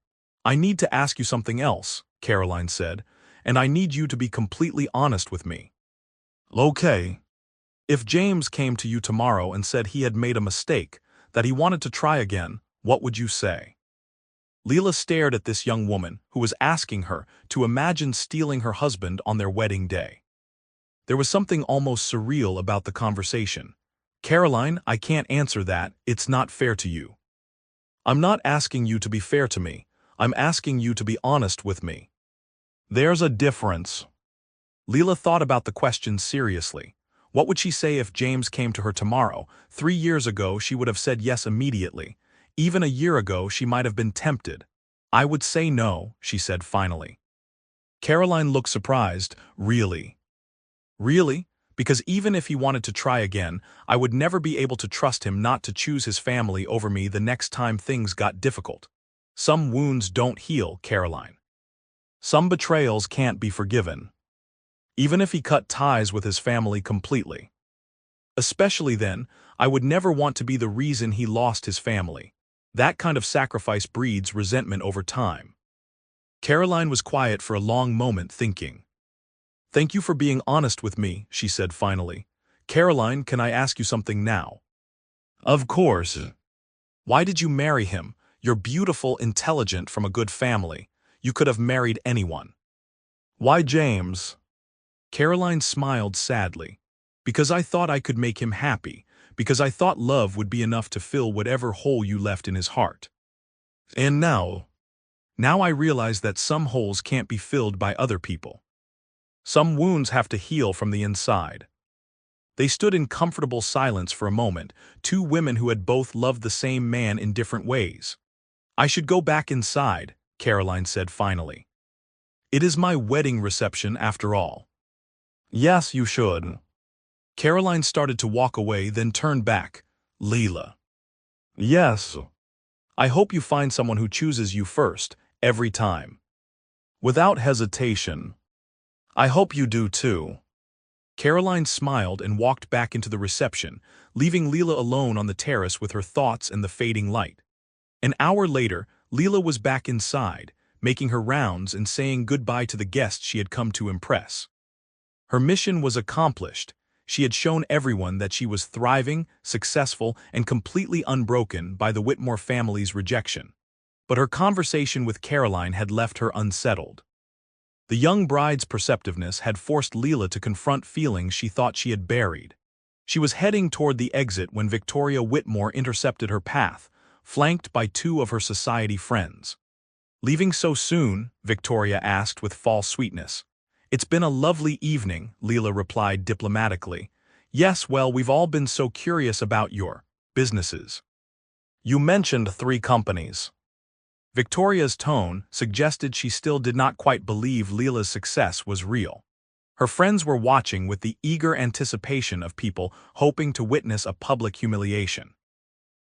I need to ask you something else, Caroline said, and I need you to be completely honest with me. Okay. If James came to you tomorrow and said he had made a mistake, that he wanted to try again, what would you say? Leela stared at this young woman who was asking her to imagine stealing her husband on their wedding day. There was something almost surreal about the conversation. "Caroline, I can't answer that, it's not fair to you." "I'm not asking you to be fair to me, I'm asking you to be honest with me." "There's a difference." Leela thought about the question seriously. What would she say if James came to her tomorrow? 3 years ago she would have said yes immediately. Even a year ago she might have been tempted. "I would say no," she said finally. Caroline looked surprised. "Really?" "Really? Because even if he wanted to try again, I would never be able to trust him not to choose his family over me the next time things got difficult. Some wounds don't heal, Caroline. Some betrayals can't be forgiven. Even if he cut ties with his family completely. Especially then, I would never want to be the reason he lost his family. That kind of sacrifice breeds resentment over time." Caroline was quiet for a long moment thinking. "Thank you for being honest with me," she said finally. "Caroline, can I ask you something now?" "Of course." "Why did you marry him? You're beautiful, intelligent, from a good family. You could have married anyone." "Why James?" Caroline smiled sadly. "Because I thought I could make him happy. Because I thought love would be enough to fill whatever hole you left in his heart. And now? Now I realize that some holes can't be filled by other people. Some wounds have to heal from the inside." They stood in comfortable silence for a moment, two women who had both loved the same man in different ways. "I should go back inside," Caroline said finally. "It is my wedding reception after all." "Yes, you should." Caroline started to walk away, then turned back. "Leela." "Yes." "I hope you find someone who chooses you first, every time. Without hesitation." "I hope you do too." Caroline smiled and walked back into the reception, leaving Leela alone on the terrace with her thoughts and the fading light. An hour later, Leela was back inside, making her rounds and saying goodbye to the guests she had come to impress. Her mission was accomplished. She had shown everyone that she was thriving, successful, and completely unbroken by the Whitmore family's rejection. But her conversation with Caroline had left her unsettled. The young bride's perceptiveness had forced Leela to confront feelings she thought she had buried. She was heading toward the exit when Victoria Whitmore intercepted her path, flanked by two of her society friends. "Leaving so soon?" Victoria asked with false sweetness. "It's been a lovely evening," Leela replied diplomatically. "Yes, well, we've all been so curious about your businesses. You mentioned 3 companies." Victoria's tone suggested she still did not quite believe Leela's success was real. Her friends were watching with the eager anticipation of people hoping to witness a public humiliation.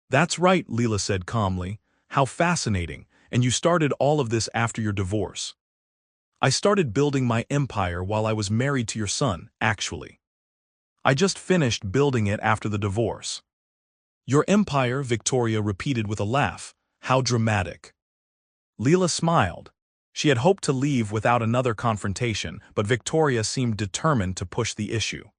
"That's right," Leela said calmly. "How fascinating, and you started all of this after your divorce." "I started building my empire while I was married to your son, actually. I just finished building it after the divorce." "Your empire," Victoria repeated with a laugh. "How dramatic." Leela smiled. She had hoped to leave without another confrontation, but Victoria seemed determined to push the issue.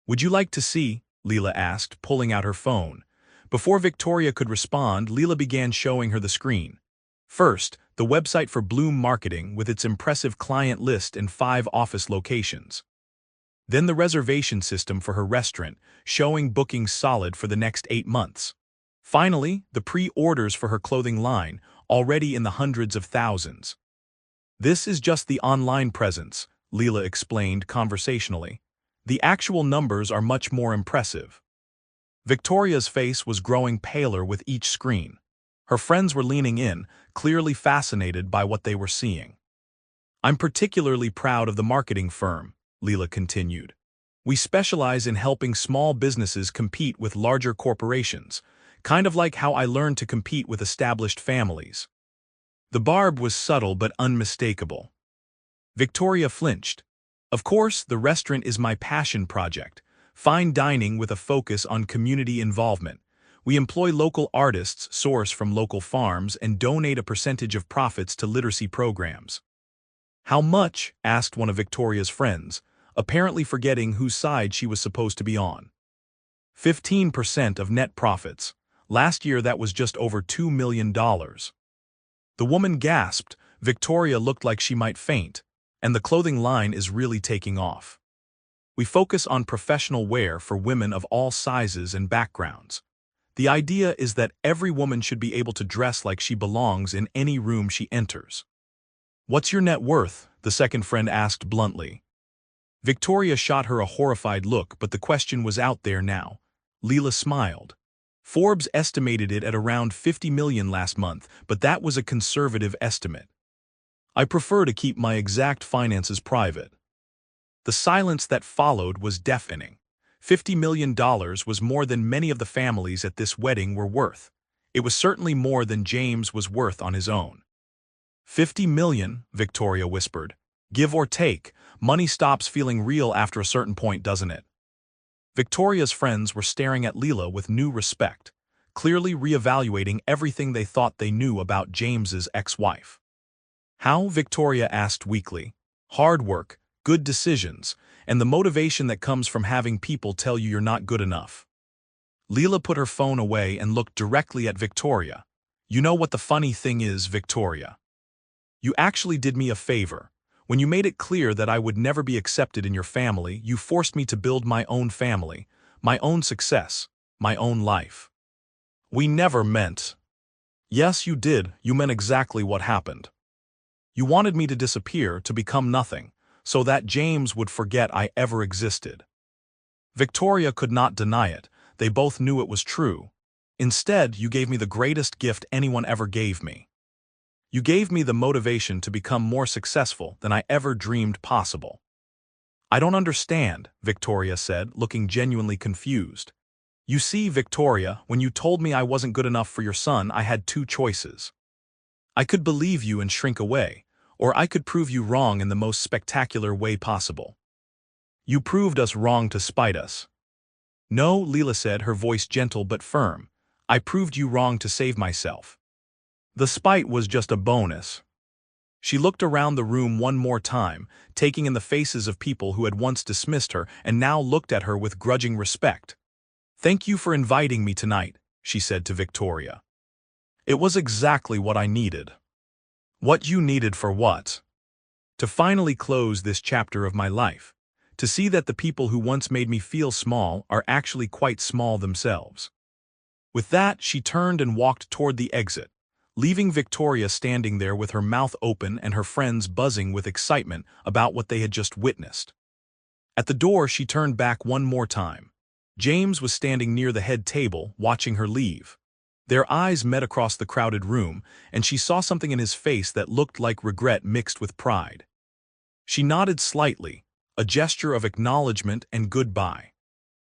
"Would you like to see?" Leela asked, pulling out her phone. Before Victoria could respond, Leela began showing her the screen. First, the website for Bloom Marketing with its impressive client list and 5 office locations. Then the reservation system for her restaurant, showing bookings solid for the next 8 months. Finally, the pre-orders for her clothing line, already in the hundreds of thousands. "This is just the online presence," Leela explained conversationally. "The actual numbers are much more impressive." Victoria's face was growing paler with each screen. Her friends were leaning in, clearly fascinated by what they were seeing. "I'm particularly proud of the marketing firm," Leela continued. "We specialize in helping small businesses compete with larger corporations, kind of like how I learned to compete with established families." The barb was subtle but unmistakable. Victoria flinched. "Of course, the restaurant is my passion project. Fine dining with a focus on community involvement. We employ local artists, source from local farms, and donate a percentage of profits to literacy programs." "How much?" asked one of Victoria's friends, apparently forgetting whose side she was supposed to be on. 15% of net profits. Last year that was just over $2 million. The woman gasped. Victoria looked like she might faint, and the clothing line is really taking off. We focus on professional wear for women of all sizes and backgrounds. The idea is that every woman should be able to dress like she belongs in any room she enters. "What's your net worth?" the second friend asked bluntly. Victoria shot her a horrified look, but the question was out there now. Leela smiled. Forbes estimated it at around 50 million last month, but that was a conservative estimate. "I prefer to keep my exact finances private." The silence that followed was deafening. $50 million was more than many of the families at this wedding were worth. It was certainly more than James was worth on his own. "50 million, Victoria whispered. "Give or take, money stops feeling real after a certain point, doesn't it?" Victoria's friends were staring at Leela with new respect, clearly reevaluating everything they thought they knew about James's ex-wife. "How?" Victoria asked weakly. "Hard work, good decisions, and the motivation that comes from having people tell you you're not good enough." Leela put her phone away and looked directly at Victoria. "You know what the funny thing is, Victoria? You actually did me a favor. When you made it clear that I would never be accepted in your family, you forced me to build my own family, my own success, my own life." "We never meant." "Yes, you did. You meant exactly what happened. You wanted me to disappear, to become nothing, so that James would forget I ever existed." Victoria could not deny it. They both knew it was true. "Instead, you gave me the greatest gift anyone ever gave me. You gave me the motivation to become more successful than I ever dreamed possible." "I don't understand," Victoria said, looking genuinely confused. "You see, Victoria, when you told me I wasn't good enough for your son, I had two choices. I could believe you and shrink away, or I could prove you wrong in the most spectacular way possible. You proved us wrong to spite us." "No," Leela said, her voice gentle but firm. "I proved you wrong to save myself. The spite was just a bonus." She looked around the room one more time, taking in the faces of people who had once dismissed her and now looked at her with grudging respect. "Thank you for inviting me tonight," she said to Victoria. "It was exactly what I needed." "What you needed for what?" "To finally close this chapter of my life. To see that the people who once made me feel small are actually quite small themselves." With that, she turned and walked toward the exit, leaving Victoria standing there with her mouth open and her friends buzzing with excitement about what they had just witnessed. At the door, she turned back one more time. James was standing near the head table, watching her leave. Their eyes met across the crowded room, and she saw something in his face that looked like regret mixed with pride. She nodded slightly, a gesture of acknowledgement and goodbye.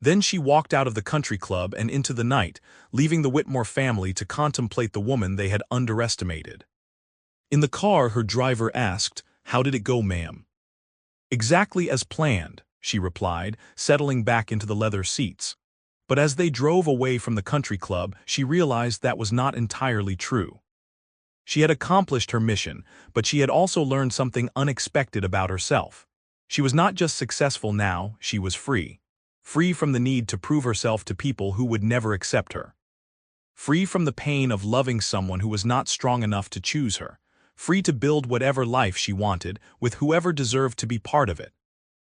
Then she walked out of the country club and into the night, leaving the Whitmore family to contemplate the woman they had underestimated. In the car, her driver asked, "How did it go, ma'am?" "Exactly as planned," she replied, settling back into the leather seats. But as they drove away from the country club, she realized that was not entirely true. She had accomplished her mission, but she had also learned something unexpected about herself. She was not just successful now, she was free. Free from the need to prove herself to people who would never accept her. Free from the pain of loving someone who was not strong enough to choose her. Free to build whatever life she wanted, with whoever deserved to be part of it.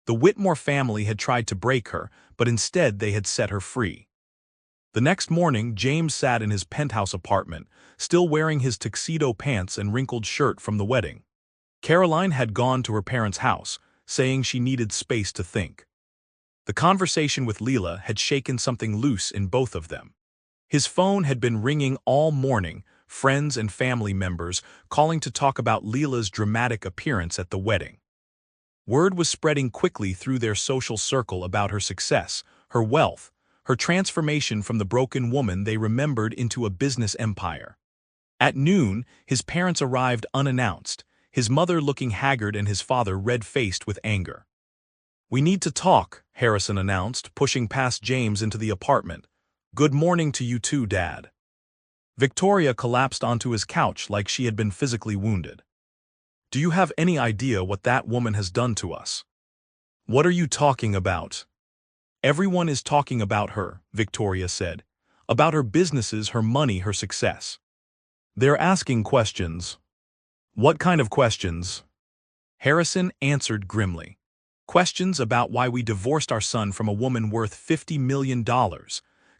The Whitmore family had tried to break her, but instead they had set her free. The next morning, James sat in his penthouse apartment, still wearing his tuxedo pants and wrinkled shirt from the wedding. Caroline had gone to her parents' house, saying she needed space to think. The conversation with Leela had shaken something loose in both of them. His phone had been ringing all morning, friends and family members calling to talk about Leela's dramatic appearance at the wedding. Word was spreading quickly through their social circle about her success, her wealth, her transformation from the broken woman they remembered into a business empire. At noon, his parents arrived unannounced, his mother looking haggard and his father red-faced with anger. "We need to talk," Harrison announced, pushing past James into the apartment. "Good morning to you too, Dad." Victoria collapsed onto his couch like she had been physically wounded. "Do you have any idea what that woman has done to us?" "What are you talking about?" "Everyone is talking about her," Victoria said. "About her businesses, her money, her success. They're asking questions." What kind of questions? Harrison answered grimly. Questions about why we divorced our son from a woman worth $50 million.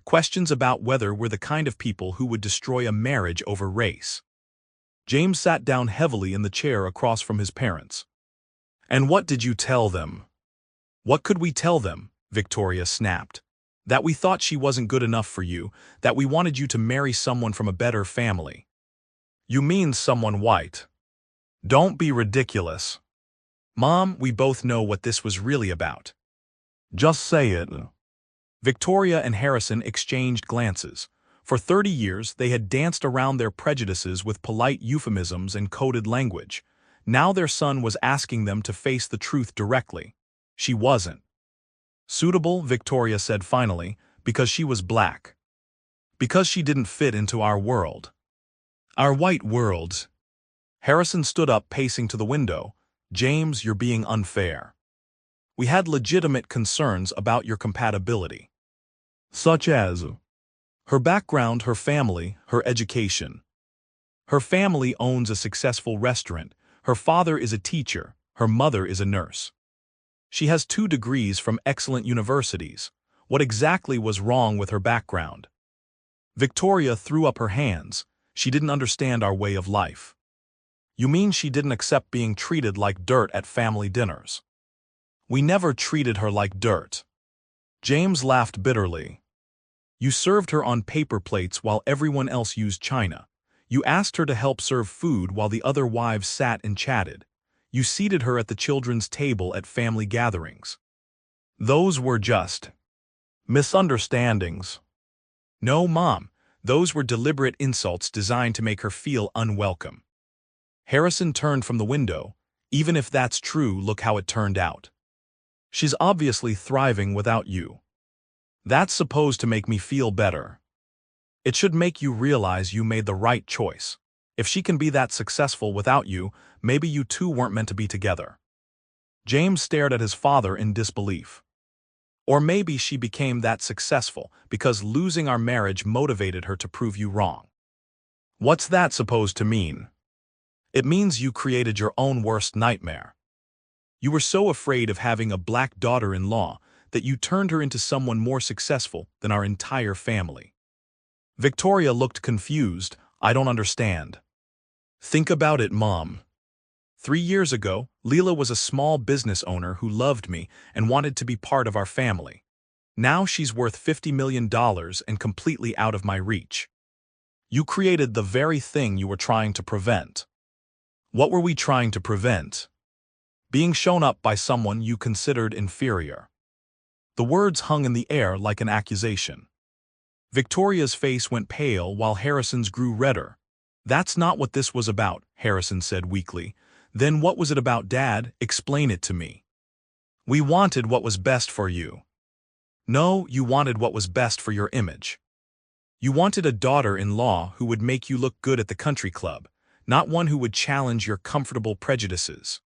Questions about whether we're the kind of people who would destroy a marriage over race. James sat down heavily in the chair across from his parents. And what did you tell them? What could we tell them? Victoria snapped. That we thought she wasn't good enough for you, that we wanted you to marry someone from a better family. You mean someone white. Don't be ridiculous. Mom, we both know what this was really about. Just say it. Victoria and Harrison exchanged glances. For 30 years, they had danced around their prejudices with polite euphemisms and coded language. Now their son was asking them to face the truth directly. She wasn't suitable, Victoria said finally, because she was black. Because she didn't fit into our world. Our white world. Harrison stood up, pacing to the window. James, you're being unfair. We had legitimate concerns about your compatibility. Such as her background, her family, her education. Her family owns a successful restaurant. Her father is a teacher. Her mother is a nurse. She has 2 degrees from excellent universities. What exactly was wrong with her background? Victoria threw up her hands. She didn't understand our way of life. You mean she didn't accept being treated like dirt at family dinners? We never treated her like dirt. James laughed bitterly. You served her on paper plates while everyone else used china. You asked her to help serve food while the other wives sat and chatted. You seated her at the children's table at family gatherings. Those were just misunderstandings. No, Mom, those were deliberate insults designed to make her feel unwelcome. Harrison turned from the window. Even if that's true, look how it turned out. She's obviously thriving without you. That's supposed to make me feel better. It should make you realize you made the right choice. If she can be that successful without you, maybe you two weren't meant to be together. James stared at his father in disbelief. Or maybe she became that successful because losing our marriage motivated her to prove you wrong. What's that supposed to mean? It means you created your own worst nightmare. You were so afraid of having a black daughter-in-law that you turned her into someone more successful than our entire family. Victoria looked confused. I don't understand. Think about it, Mom. 3 years ago, Leela was a small business owner who loved me and wanted to be part of our family. Now she's worth $50 million and completely out of my reach. You created the very thing you were trying to prevent. What were we trying to prevent? Being shown up by someone you considered inferior. The words hung in the air like an accusation. Victoria's face went pale while Harrison's grew redder. That's not what this was about, Harrison said weakly. Then what was it about, Dad? Explain it to me. We wanted what was best for you. No, you wanted what was best for your image. You wanted a daughter-in-law who would make you look good at the country club, not one who would challenge your comfortable prejudices.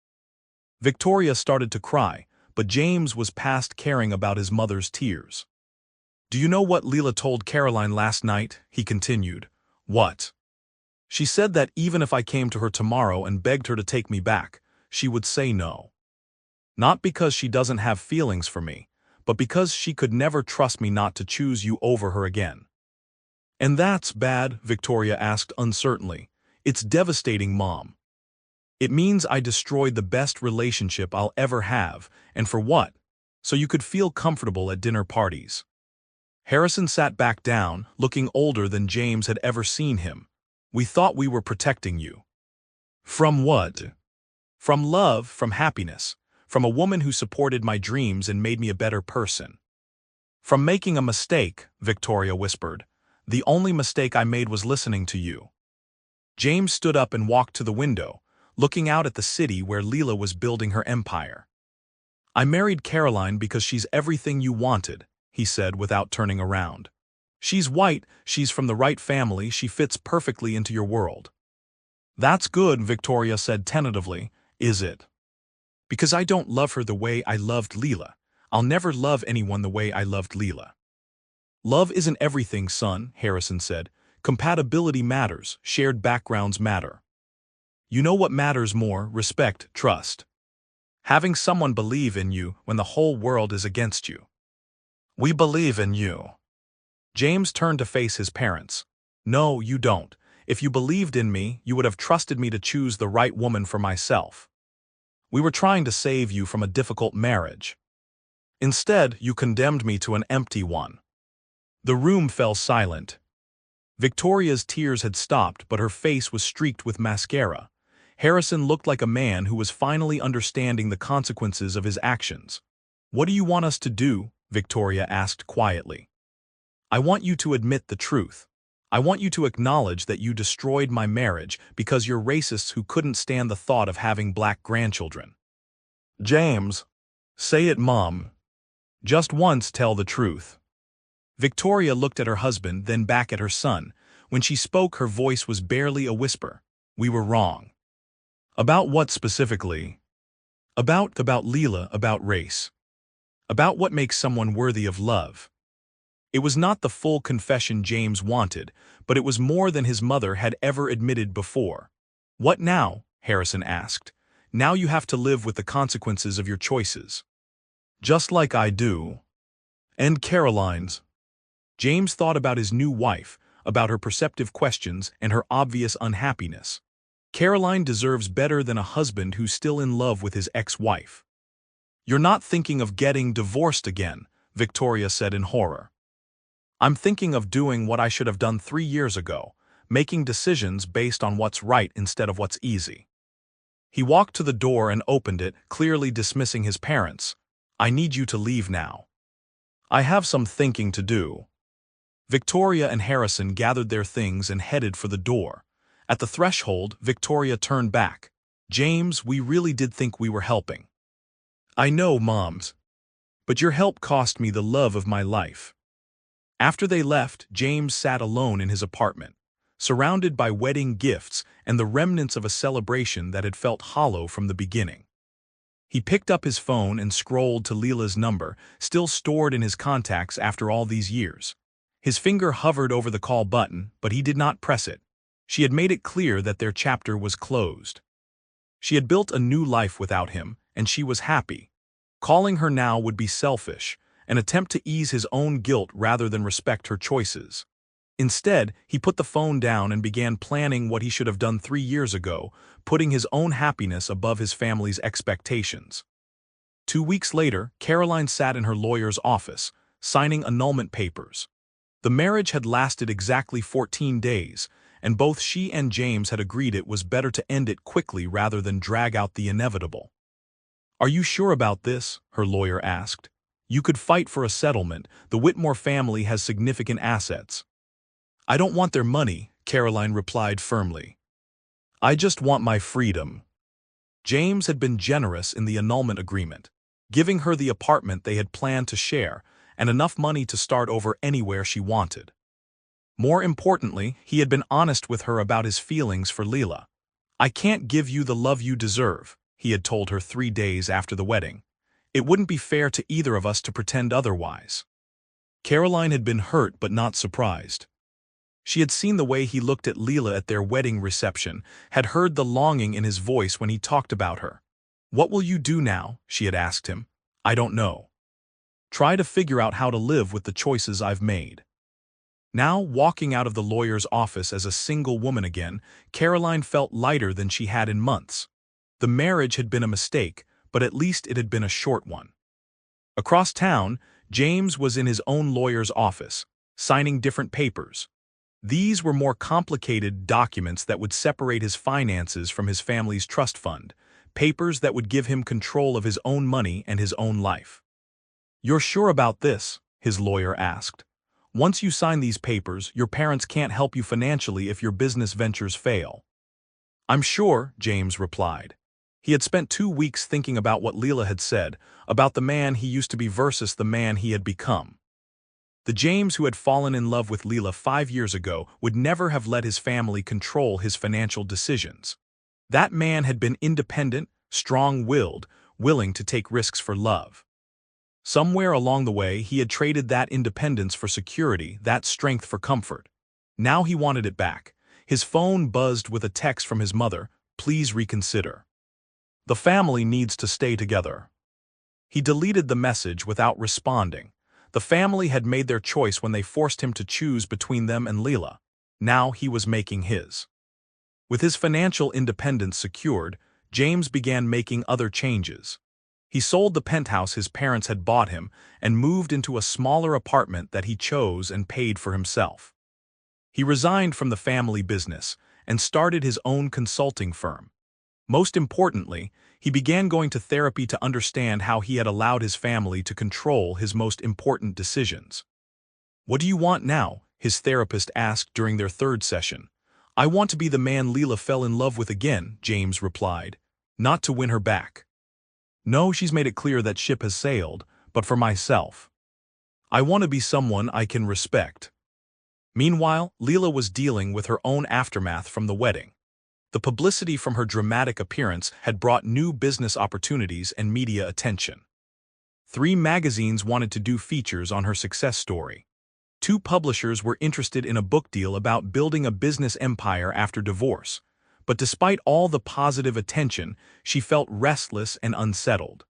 Victoria started to cry, but James was past caring about his mother's tears. Do you know what Leela told Caroline last night? He continued. What? She said that even if I came to her tomorrow and begged her to take me back, she would say no. Not because she doesn't have feelings for me, but because she could never trust me not to choose you over her again. And that's bad, Victoria asked uncertainly. It's devastating, Mom. It means I destroyed the best relationship I'll ever have, and for what? So you could feel comfortable at dinner parties. Harrison sat back down, looking older than James had ever seen him. We thought we were protecting you. From what? From love, from happiness, from a woman who supported my dreams and made me a better person. From making a mistake, Victoria whispered. The only mistake I made was listening to you. James stood up and walked to the window, looking out at the city where Leela was building her empire. I married Caroline because she's everything you wanted, he said without turning around. She's white, she's from the right family, she fits perfectly into your world. That's good, Victoria said tentatively. Is it? Because I don't love her the way I loved Leela. I'll never love anyone the way I loved Leela. Love isn't everything, son, Harrison said. Compatibility matters, shared backgrounds matter. You know what matters more: respect, trust. Having someone believe in you when the whole world is against you. We believe in you. James turned to face his parents. No, you don't. If you believed in me, you would have trusted me to choose the right woman for myself. We were trying to save you from a difficult marriage. Instead, you condemned me to an empty one. The room fell silent. Victoria's tears had stopped, but her face was streaked with mascara. Harrison looked like a man who was finally understanding the consequences of his actions. What do you want us to do? Victoria asked quietly. I want you to admit the truth. I want you to acknowledge that you destroyed my marriage because you're racists who couldn't stand the thought of having black grandchildren. James. Say it, Mom. Just once tell the truth. Victoria looked at her husband, then back at her son. When she spoke, her voice was barely a whisper. We were wrong. About what specifically? About Leela, about race. About what makes someone worthy of love. It was not the full confession James wanted, but it was more than his mother had ever admitted before. What now? Harrison asked. Now you have to live with the consequences of your choices. Just like I do. And Caroline's. James thought about his new wife, about her perceptive questions and her obvious unhappiness. Caroline deserves better than a husband who's still in love with his ex-wife. You're not thinking of getting divorced again, Victoria said in horror. I'm thinking of doing what I should have done 3 years ago, making decisions based on what's right instead of what's easy. He walked to the door and opened it, clearly dismissing his parents. I need you to leave now. I have some thinking to do. Victoria and Harrison gathered their things and headed for the door. At the threshold, Victoria turned back. James, we really did think we were helping. I know, Moms. But your help cost me the love of my life. After they left, James sat alone in his apartment, surrounded by wedding gifts and the remnants of a celebration that had felt hollow from the beginning. He picked up his phone and scrolled to Leela's number, still stored in his contacts after all these years. His finger hovered over the call button, but he did not press it. She had made it clear that their chapter was closed. She had built a new life without him, and she was happy. Calling her now would be selfish, an attempt to ease his own guilt rather than respect her choices. Instead, he put the phone down and began planning what he should have done 3 years ago, putting his own happiness above his family's expectations. 2 weeks later, Caroline sat in her lawyer's office, signing annulment papers. The marriage had lasted exactly 14 days, and both she and James had agreed it was better to end it quickly rather than drag out the inevitable. Are you sure about this? Her lawyer asked. You could fight for a settlement. The Whitmore family has significant assets. I don't want their money, Caroline replied firmly. I just want my freedom. James had been generous in the annulment agreement, giving her the apartment they had planned to share and enough money to start over anywhere she wanted. More importantly, he had been honest with her about his feelings for Leela. I can't give you the love you deserve, he had told her 3 days after the wedding. It wouldn't be fair to either of us to pretend otherwise. Caroline had been hurt but not surprised. She had seen the way he looked at Leela at their wedding reception, had heard the longing in his voice when he talked about her. What will you do now? She had asked him. I don't know. Try to figure out how to live with the choices I've made. Now, walking out of the lawyer's office as a single woman again, Caroline felt lighter than she had in months. The marriage had been a mistake, but at least it had been a short one. Across town, James was in his own lawyer's office, signing different papers. These were more complicated documents that would separate his finances from his family's trust fund, papers that would give him control of his own money and his own life. You're sure about this? His lawyer asked. Once you sign these papers, your parents can't help you financially if your business ventures fail. I'm sure, James replied. He had spent 2 weeks thinking about what Leela had said, about the man he used to be versus the man he had become. The James who had fallen in love with Leela 5 years ago would never have let his family control his financial decisions. That man had been independent, strong-willed, willing to take risks for love. Somewhere along the way, he had traded that independence for security, that strength for comfort. Now he wanted it back. His phone buzzed with a text from his mother. please reconsider. The family needs to stay together. He deleted the message without responding. The family had made their choice when they forced him to choose between them and Leela. Now he was making his. With his financial independence secured, James began making other changes. He sold the penthouse his parents had bought him and moved into a smaller apartment that he chose and paid for himself. He resigned from the family business and started his own consulting firm. Most importantly, he began going to therapy to understand how he had allowed his family to control his most important decisions. "What do you want now?" his therapist asked during their third session. "I want to be the man Leela fell in love with again," James replied. "Not to win her back. No, she's made it clear that ship has sailed, but for myself. I want to be someone I can respect." Meanwhile, Leela was dealing with her own aftermath from the wedding. The publicity from her dramatic appearance had brought new business opportunities and media attention. 3 magazines wanted to do features on her success story. 2 publishers were interested in a book deal about building a business empire after divorce. But despite all the positive attention, she felt restless and unsettled.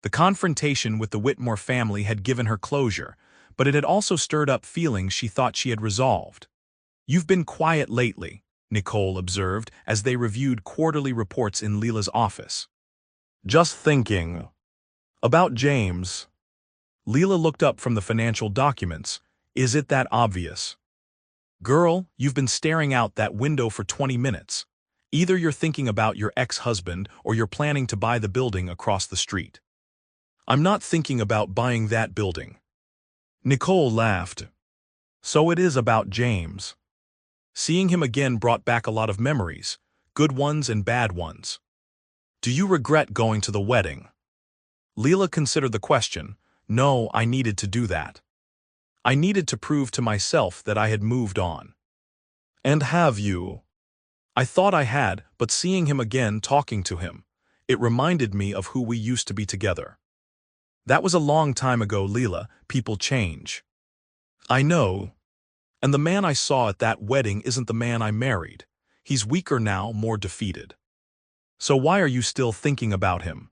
The confrontation with the Whitmore family had given her closure, but it had also stirred up feelings she thought she had resolved. "You've been quiet lately," Nicole observed as they reviewed quarterly reports in Leela's office. "Just thinking about James." Leela looked up from the financial documents. "Is it that obvious?" "Girl, you've been staring out that window for 20 minutes. Either you're thinking about your ex-husband or you're planning to buy the building across the street." "I'm not thinking about buying that building." Nicole laughed. "So it is about James." Seeing him again brought back a lot of memories, good ones and bad ones. "Do you regret going to the wedding?" Leela considered the question. "No, I needed to do that. I needed to prove to myself that I had moved on." "And have you?" "I thought I had, but seeing him again, talking to him, it reminded me of who we used to be together." "That was a long time ago, Leela. People change." "I know. And the man I saw at that wedding isn't the man I married. He's weaker now, more defeated. So why are you still thinking about him?"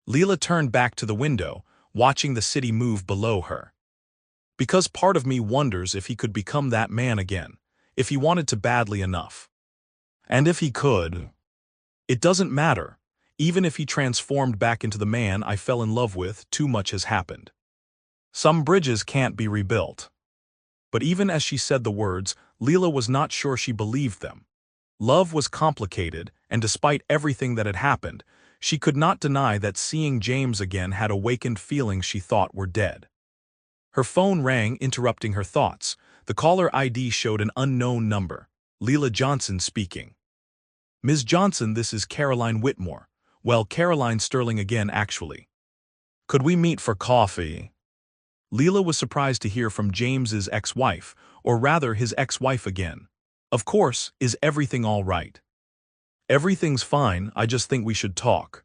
Leela turned back to the window, watching the city move below her. "Because part of me wonders if he could become that man again, if he wanted to badly enough. And if he could, it doesn't matter. Even if he transformed back into the man I fell in love with, too much has happened. Some bridges can't be rebuilt." But even as she said the words, Leela was not sure she believed them. Love was complicated, and despite everything that had happened, she could not deny that seeing James again had awakened feelings she thought were dead. Her phone rang, interrupting her thoughts. The caller ID showed an unknown number. Leela Johnson speaking. "Ms. Johnson, this is Caroline Whitmore. Well, Caroline Sterling again, actually. Could we meet for coffee?" Leela was surprised to hear from James's ex-wife, or rather his ex-wife again. "Of course, is everything all right?" "Everything's fine, I just think we should talk."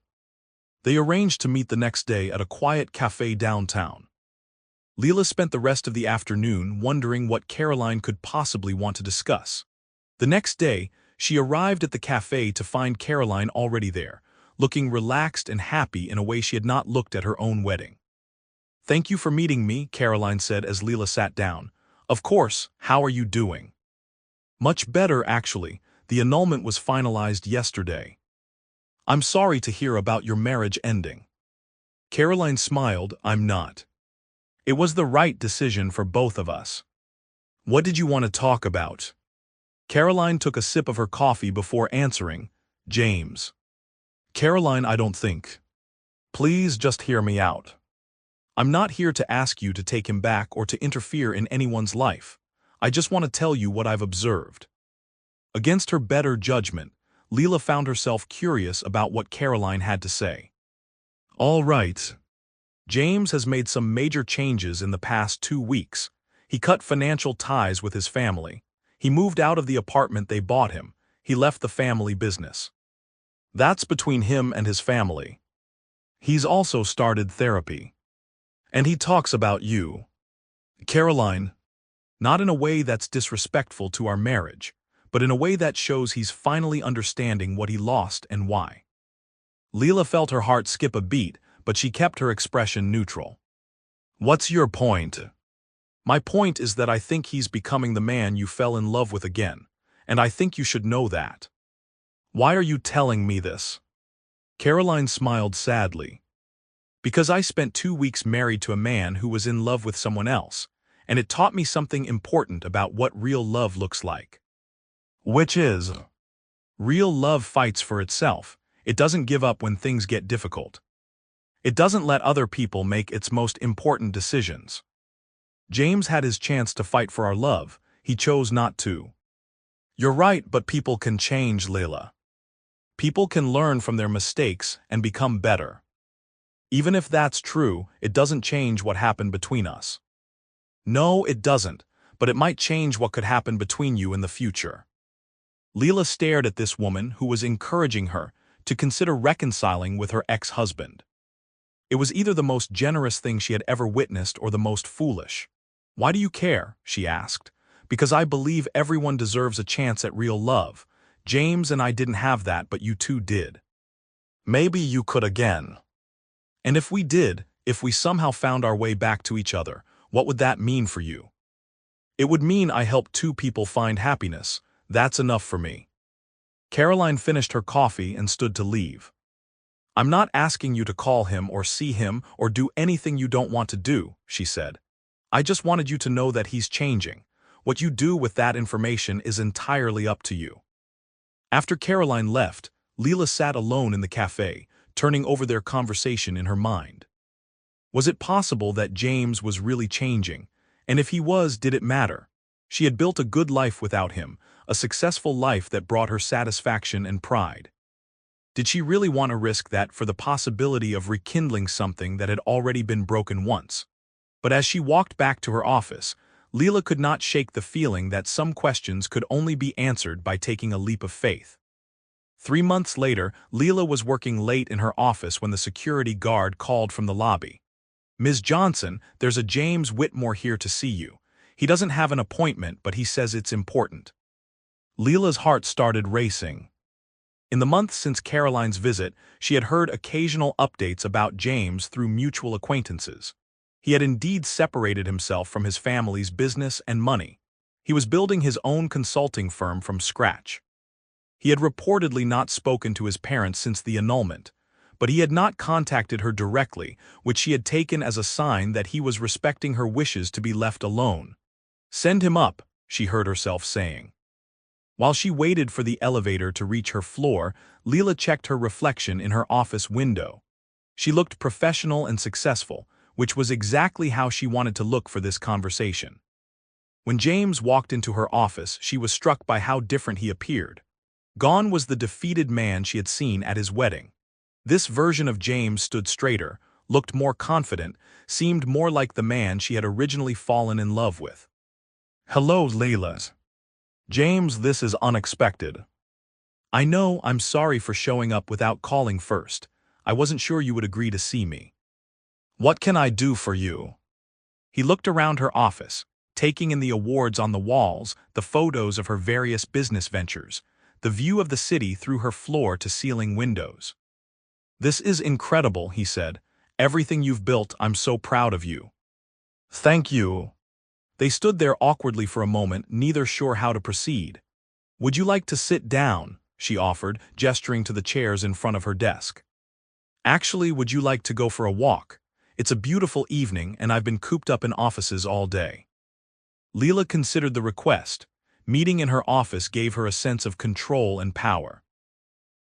They arranged to meet the next day at a quiet cafe downtown. Leela spent the rest of the afternoon wondering what Caroline could possibly want to discuss. The next day, she arrived at the cafe to find Caroline already there, looking relaxed and happy in a way she had not looked at her own wedding. "Thank you for meeting me," Caroline said as Leela sat down. "Of course, how are you doing?" "Much better, actually. The annulment was finalized yesterday." "I'm sorry to hear about your marriage ending." Caroline smiled. "I'm not. It was the right decision for both of us." "What did you want to talk about?" Caroline took a sip of her coffee before answering. "James." "Caroline, I don't think. Please just hear me out. I'm not here to ask you to take him back or to interfere in anyone's life. I just want to tell you what I've observed." Against her better judgment, Leela found herself curious about what Caroline had to say. "All right. James has made some major changes in the past 2 weeks. He cut financial ties with his family. He moved out of the apartment they bought him. He left the family business. That's between him and his family. He's also started therapy. And he talks about you." "Caroline, not in a way that's disrespectful to our marriage, but in a way that shows he's finally understanding what he lost and why. Leela felt her heart skip a beat, but she kept her expression neutral. What's your point? My point is that I think he's becoming the man you fell in love with again, and I think you should know that. Why are you telling me this? Caroline smiled sadly. Because I spent 2 weeks married to a man who was in love with someone else, and it taught me something important about what real love looks like. Which is, real love fights for itself. It doesn't give up when things get difficult. It doesn't let other people make its most important decisions. James had his chance to fight for our love. He chose not to. You're right, but people can change, Leila. People can learn from their mistakes and become better. Even if that's true, it doesn't change what happened between us. No, it doesn't, but it might change what could happen between you in the future. Leila stared at this woman who was encouraging her to consider reconciling with her ex-husband. It was either the most generous thing she had ever witnessed or the most foolish. Why do you care? She asked. Because I believe everyone deserves a chance at real love. James and I didn't have that, but you two did. Maybe you could again. And if we did, if we somehow found our way back to each other, what would that mean for you? It would mean I helped 2 people find happiness. That's enough for me. Caroline finished her coffee and stood to leave. I'm not asking you to call him or see him or do anything you don't want to do, she said. I just wanted you to know that he's changing. What you do with that information is entirely up to you. After Caroline left, Leila sat alone in the cafe, turning over their conversation in her mind. Was it possible that James was really changing? And if he was, did it matter? She had built a good life without him, a successful life that brought her satisfaction and pride. Did she really want to risk that for the possibility of rekindling something that had already been broken once? But as she walked back to her office, Leila could not shake the feeling that some questions could only be answered by taking a leap of faith. 3 months later, Leila was working late in her office when the security guard called from the lobby. Ms. Johnson, there's a James Whitmore here to see you. He doesn't have an appointment, but he says it's important. Leila's heart started racing. In the months since Caroline's visit, she had heard occasional updates about James through mutual acquaintances. He had indeed separated himself from his family's business and money. He was building his own consulting firm from scratch. He had reportedly not spoken to his parents since the annulment, but he had not contacted her directly, which she had taken as a sign that he was respecting her wishes to be left alone. Send him up, she heard herself saying. While she waited for the elevator to reach her floor, Leila checked her reflection in her office window. She looked professional and successful, which was exactly how she wanted to look for this conversation. When James walked into her office, she was struck by how different he appeared. Gone was the defeated man she had seen at his wedding. This version of James stood straighter, looked more confident, seemed more like the man she had originally fallen in love with. Hello, Leila. James, this is unexpected. I know, I'm sorry for showing up without calling first. I wasn't sure you would agree to see me. What can I do for you? He looked around her office, taking in the awards on the walls, the photos of her various business ventures, the view of the city through her floor-to-ceiling windows. This is incredible, he said. Everything you've built, I'm so proud of you. Thank you. They stood there awkwardly for a moment, neither sure how to proceed. Would you like to sit down? She offered, gesturing to the chairs in front of her desk. Actually, would you like to go for a walk? It's a beautiful evening, and I've been cooped up in offices all day. Leila considered the request. Meeting in her office gave her a sense of control and power.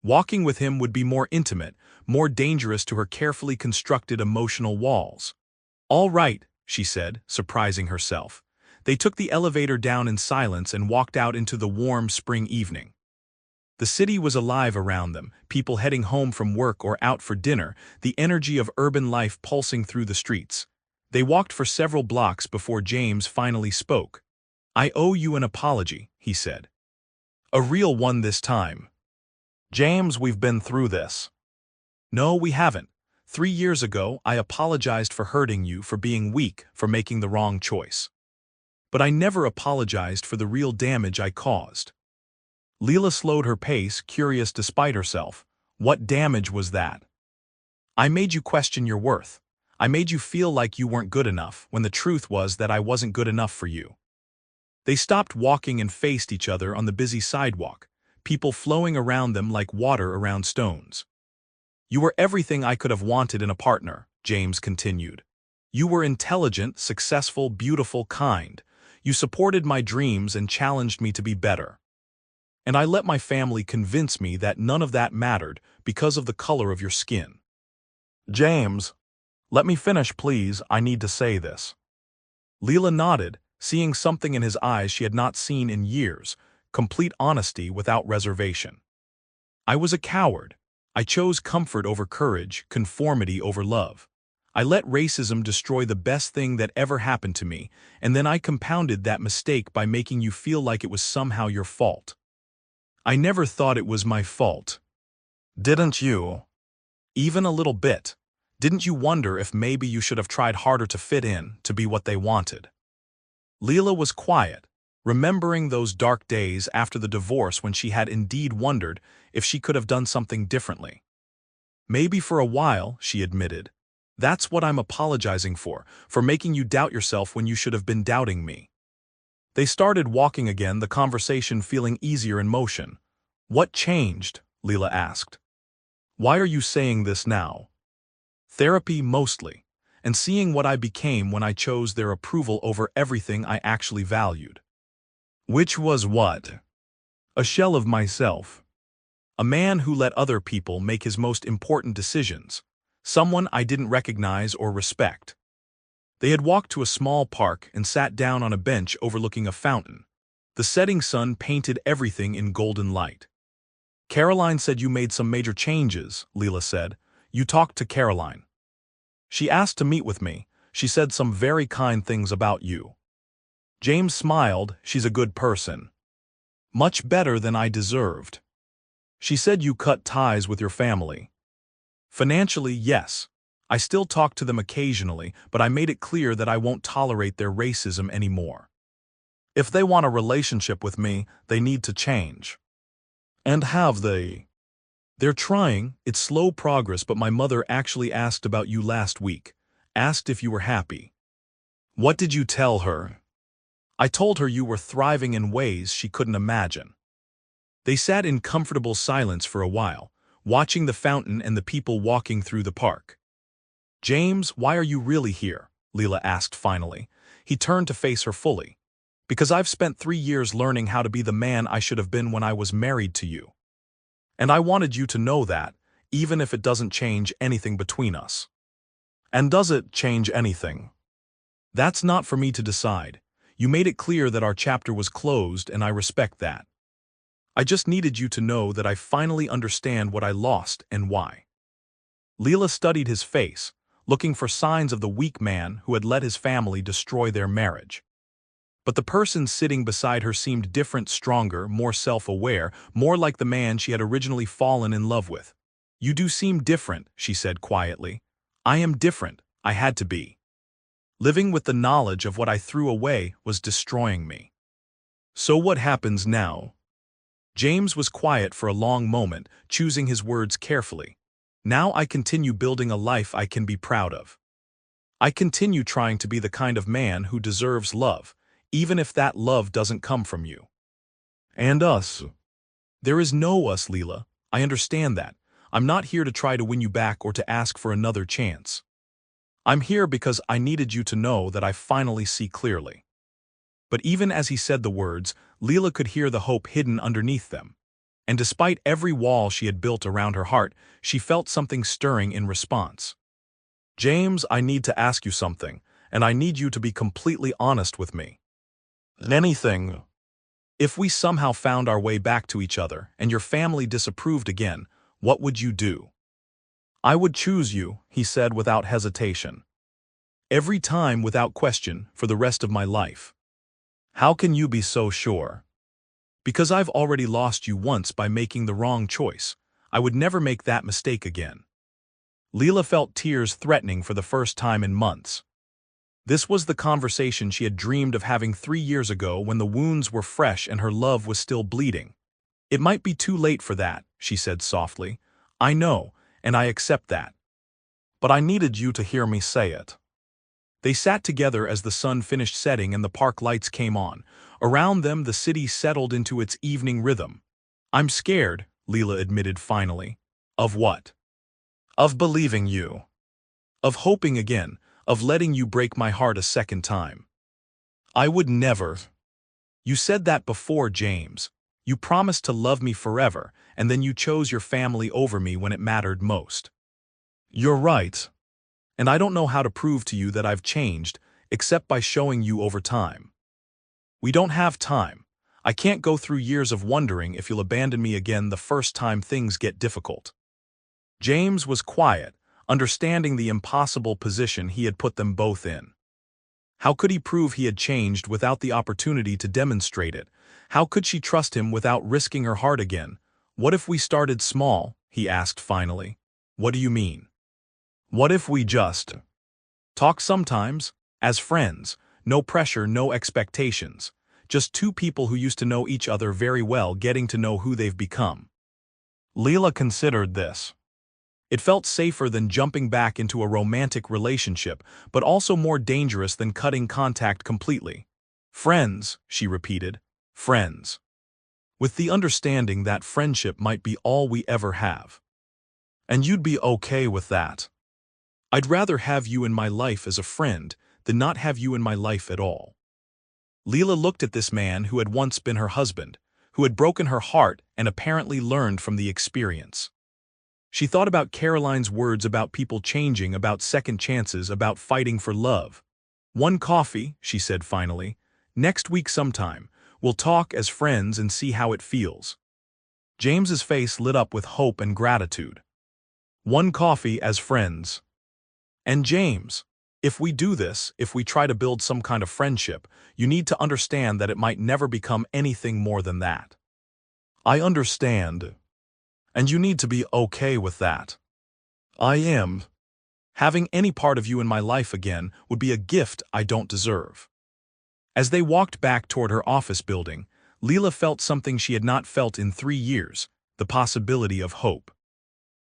Walking with him would be more intimate, more dangerous to her carefully constructed emotional walls. All right, she said, surprising herself. They took the elevator down in silence and walked out into the warm spring evening. The city was alive around them, people heading home from work or out for dinner, the energy of urban life pulsing through the streets. They walked for several blocks before James finally spoke. I owe you an apology, he said. A real one this time. James, we've been through this. No, we haven't. 3 years ago, I apologized for hurting you, for being weak, for making the wrong choice. But I never apologized for the real damage I caused. Leela slowed her pace, curious despite herself. What damage was that? I made you question your worth. I made you feel like you weren't good enough, when the truth was that I wasn't good enough for you. They stopped walking and faced each other on the busy sidewalk, people flowing around them like water around stones. You were everything I could have wanted in a partner, James continued. You were intelligent, successful, beautiful, kind. You supported my dreams and challenged me to be better. And I let my family convince me that none of that mattered because of the color of your skin. James, let me finish, please. I need to say this. Leela nodded, seeing something in his eyes she had not seen in years, complete honesty without reservation. I was a coward. I chose comfort over courage, conformity over love. I let racism destroy the best thing that ever happened to me, and then I compounded that mistake by making you feel like it was somehow your fault. I never thought it was my fault. Didn't you? Even a little bit. Didn't you wonder if maybe you should have tried harder to fit in, to be what they wanted? Leela was quiet, remembering those dark days after the divorce when she had indeed wondered if she could have done something differently. Maybe for a while, she admitted. That's what I'm apologizing for making you doubt yourself when you should have been doubting me. They started walking again, the conversation feeling easier in motion. What changed? Leela asked. Why are you saying this now? Therapy mostly, and seeing what I became when I chose their approval over everything I actually valued. Which was what? A shell of myself. A man who let other people make his most important decisions. Someone I didn't recognize or respect. They had walked to a small park and sat down on a bench overlooking a fountain. The setting sun painted everything in golden light. Caroline said you made some major changes, Leela said. You talked to Caroline. She asked to meet with me. She said some very kind things about you. James smiled. She's a good person. Much better than I deserved. She said you cut ties with your family. Financially, yes. I still talk to them occasionally, but I made it clear that I won't tolerate their racism anymore. If they want a relationship with me, they need to change. And have they? They're trying. It's slow progress, but my mother actually asked about you last week. Asked if you were happy. What did you tell her? I told her you were thriving in ways she couldn't imagine. They sat in comfortable silence for a while, watching the fountain and the people walking through the park. James, why are you really here? Leela asked finally. He turned to face her fully. Because I've spent 3 years learning how to be the man I should have been when I was married to you. And I wanted you to know that, even if it doesn't change anything between us. And does it change anything? That's not for me to decide. You made it clear that our chapter was closed, and I respect that. I just needed you to know that I finally understand what I lost and why. Leela studied his face, looking for signs of the weak man who had let his family destroy their marriage. But the person sitting beside her seemed different, stronger, more self-aware, more like the man she had originally fallen in love with. You do seem different, she said quietly. I am different. I had to be. Living with the knowledge of what I threw away was destroying me. So what happens now? James was quiet for a long moment, choosing his words carefully. Now I continue building a life I can be proud of. I continue trying to be the kind of man who deserves love, even if that love doesn't come from you. And us. There is no us, Leela. I understand that. I'm not here to try to win you back or to ask for another chance. I'm here because I needed you to know that I finally see clearly. But even as he said the words, Leela could hear the hope hidden underneath them. And despite every wall she had built around her heart, she felt something stirring in response. James, I need to ask you something, and I need you to be completely honest with me. Anything. If we somehow found our way back to each other and your family disapproved again, what would you do? I would choose you, he said without hesitation. Every time without question for the rest of my life. How can you be so sure? Because I've already lost you once by making the wrong choice. I would never make that mistake again. Leela felt tears threatening for the first time in months. This was the conversation she had dreamed of having 3 years ago when the wounds were fresh and her love was still bleeding. It might be too late for that, she said softly. I know, and I accept that. But I needed you to hear me say it. They sat together as the sun finished setting and the park lights came on. Around them, the city settled into its evening rhythm. I'm scared, Leela admitted finally. Of what? Of believing you. Of hoping again, of letting you break my heart a second time. I would never. You said that before, James. You promised to love me forever, and then you chose your family over me when it mattered most. You're right. And I don't know how to prove to you that I've changed, except by showing you over time. We don't have time. I can't go through years of wondering if you'll abandon me again the first time things get difficult. James was quiet, understanding the impossible position he had put them both in. How could he prove he had changed without the opportunity to demonstrate it? How could she trust him without risking her heart again? What if we started small? He asked finally. What do you mean? What if we just talk sometimes, as friends, no pressure, no expectations, just two people who used to know each other very well getting to know who they've become? Leela considered this. It felt safer than jumping back into a romantic relationship, but also more dangerous than cutting contact completely. Friends, she repeated, friends. With the understanding that friendship might be all we ever have. And you'd be okay with that. I'd rather have you in my life as a friend than not have you in my life at all. Leela looked at this man who had once been her husband, who had broken her heart and apparently learned from the experience. She thought about Caroline's words about people changing, about second chances, about fighting for love. One coffee, she said finally. Next week sometime. We'll talk as friends and see how it feels. James's face lit up with hope and gratitude. One coffee as friends. And James, if we do this, if we try to build some kind of friendship, you need to understand that it might never become anything more than that. I understand. And you need to be okay with that. I am. Having any part of you in my life again would be a gift I don't deserve. As they walked back toward her office building, Leela felt something she had not felt in 3 years, the possibility of hope.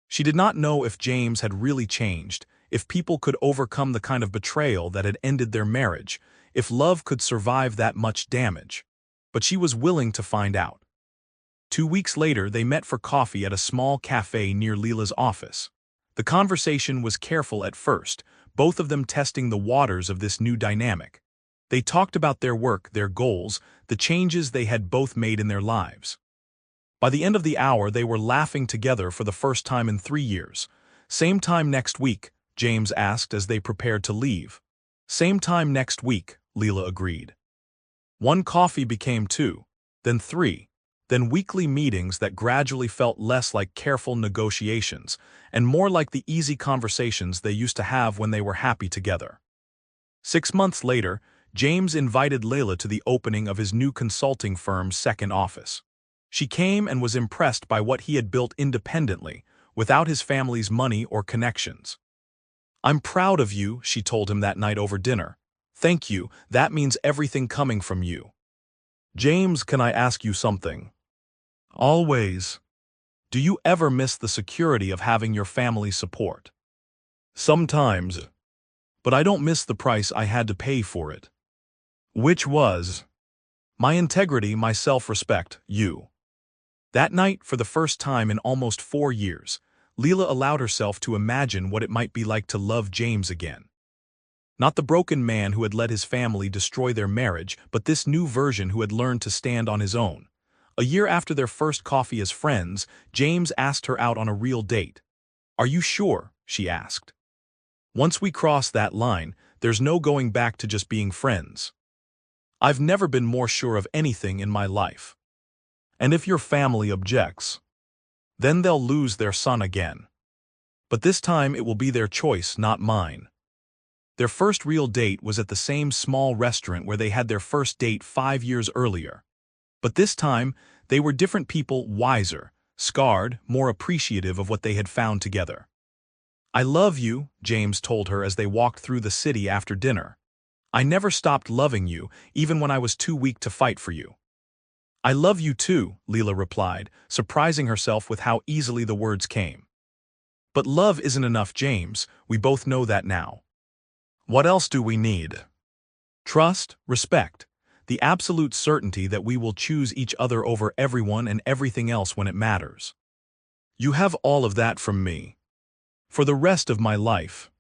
She did not know if James had really changed, if people could overcome the kind of betrayal that had ended their marriage, if love could survive that much damage. But she was willing to find out. 2 weeks later, they met for coffee at a small cafe near Leela's office. The conversation was careful at first, both of them testing the waters of this new dynamic. They talked about their work, their goals, the changes they had both made in their lives. By the end of the hour, they were laughing together for the first time in 3 years. Same time next week, James asked as they prepared to leave. Same time next week, Leela agreed. One coffee became 2, then 3. Then weekly meetings that gradually felt less like careful negotiations and more like the easy conversations they used to have when they were happy together. 6 months later, James invited Leila to the opening of his new consulting firm's second office. She came and was impressed by what he had built independently, without his family's money or connections. I'm proud of you, she told him that night over dinner. Thank you, that means everything coming from you. James, can I ask you something? Always. Do you ever miss the security of having your family's support? Sometimes. But I don't miss the price I had to pay for it. Which was my integrity, my self-respect, you. That night, for the first time in almost 4 years, Leela allowed herself to imagine what it might be like to love James again. Not the broken man who had let his family destroy their marriage, but this new version who had learned to stand on his own. A year after their first coffee as friends, James asked her out on a real date. Are you sure? She asked. Once we cross that line, there's no going back to just being friends. I've never been more sure of anything in my life. And if your family objects, then they'll lose their son again. But this time it will be their choice, not mine. Their first real date was at the same small restaurant where they had their first date 5 years earlier. But this time, they were different people, wiser, scarred, more appreciative of what they had found together. I love you, James told her as they walked through the city after dinner. I never stopped loving you, even when I was too weak to fight for you. I love you too, Leela replied, surprising herself with how easily the words came. But love isn't enough, James, we both know that now. What else do we need? Trust, respect, the absolute certainty that we will choose each other over everyone and everything else when it matters. You have all of that from me. For the rest of my life.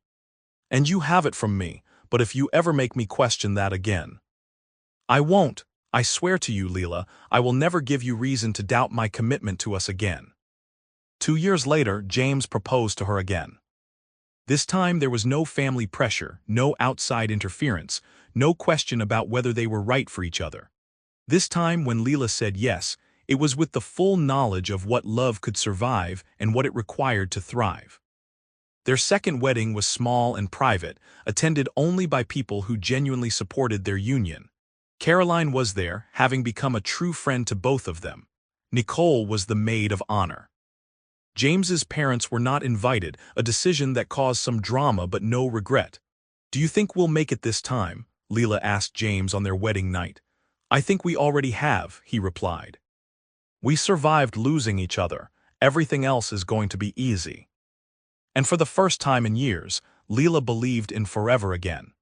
And you have it from me, but if you ever make me question that again. I won't, I swear to you, Leela, I will never give you reason to doubt my commitment to us again. 2 years later, James proposed to her again. This time there was no family pressure, no outside interference, no question about whether they were right for each other. This time when Leela said yes, it was with the full knowledge of what love could survive and what it required to thrive. Their second wedding was small and private, attended only by people who genuinely supported their union. Caroline was there, having become a true friend to both of them. Nicole was the maid of honor. James's parents were not invited, a decision that caused some drama but no regret. Do you think we'll make it this time? Leela asked James on their wedding night. I think we already have, he replied. We survived losing each other. Everything else is going to be easy. And for the first time in years, Leela believed in forever again.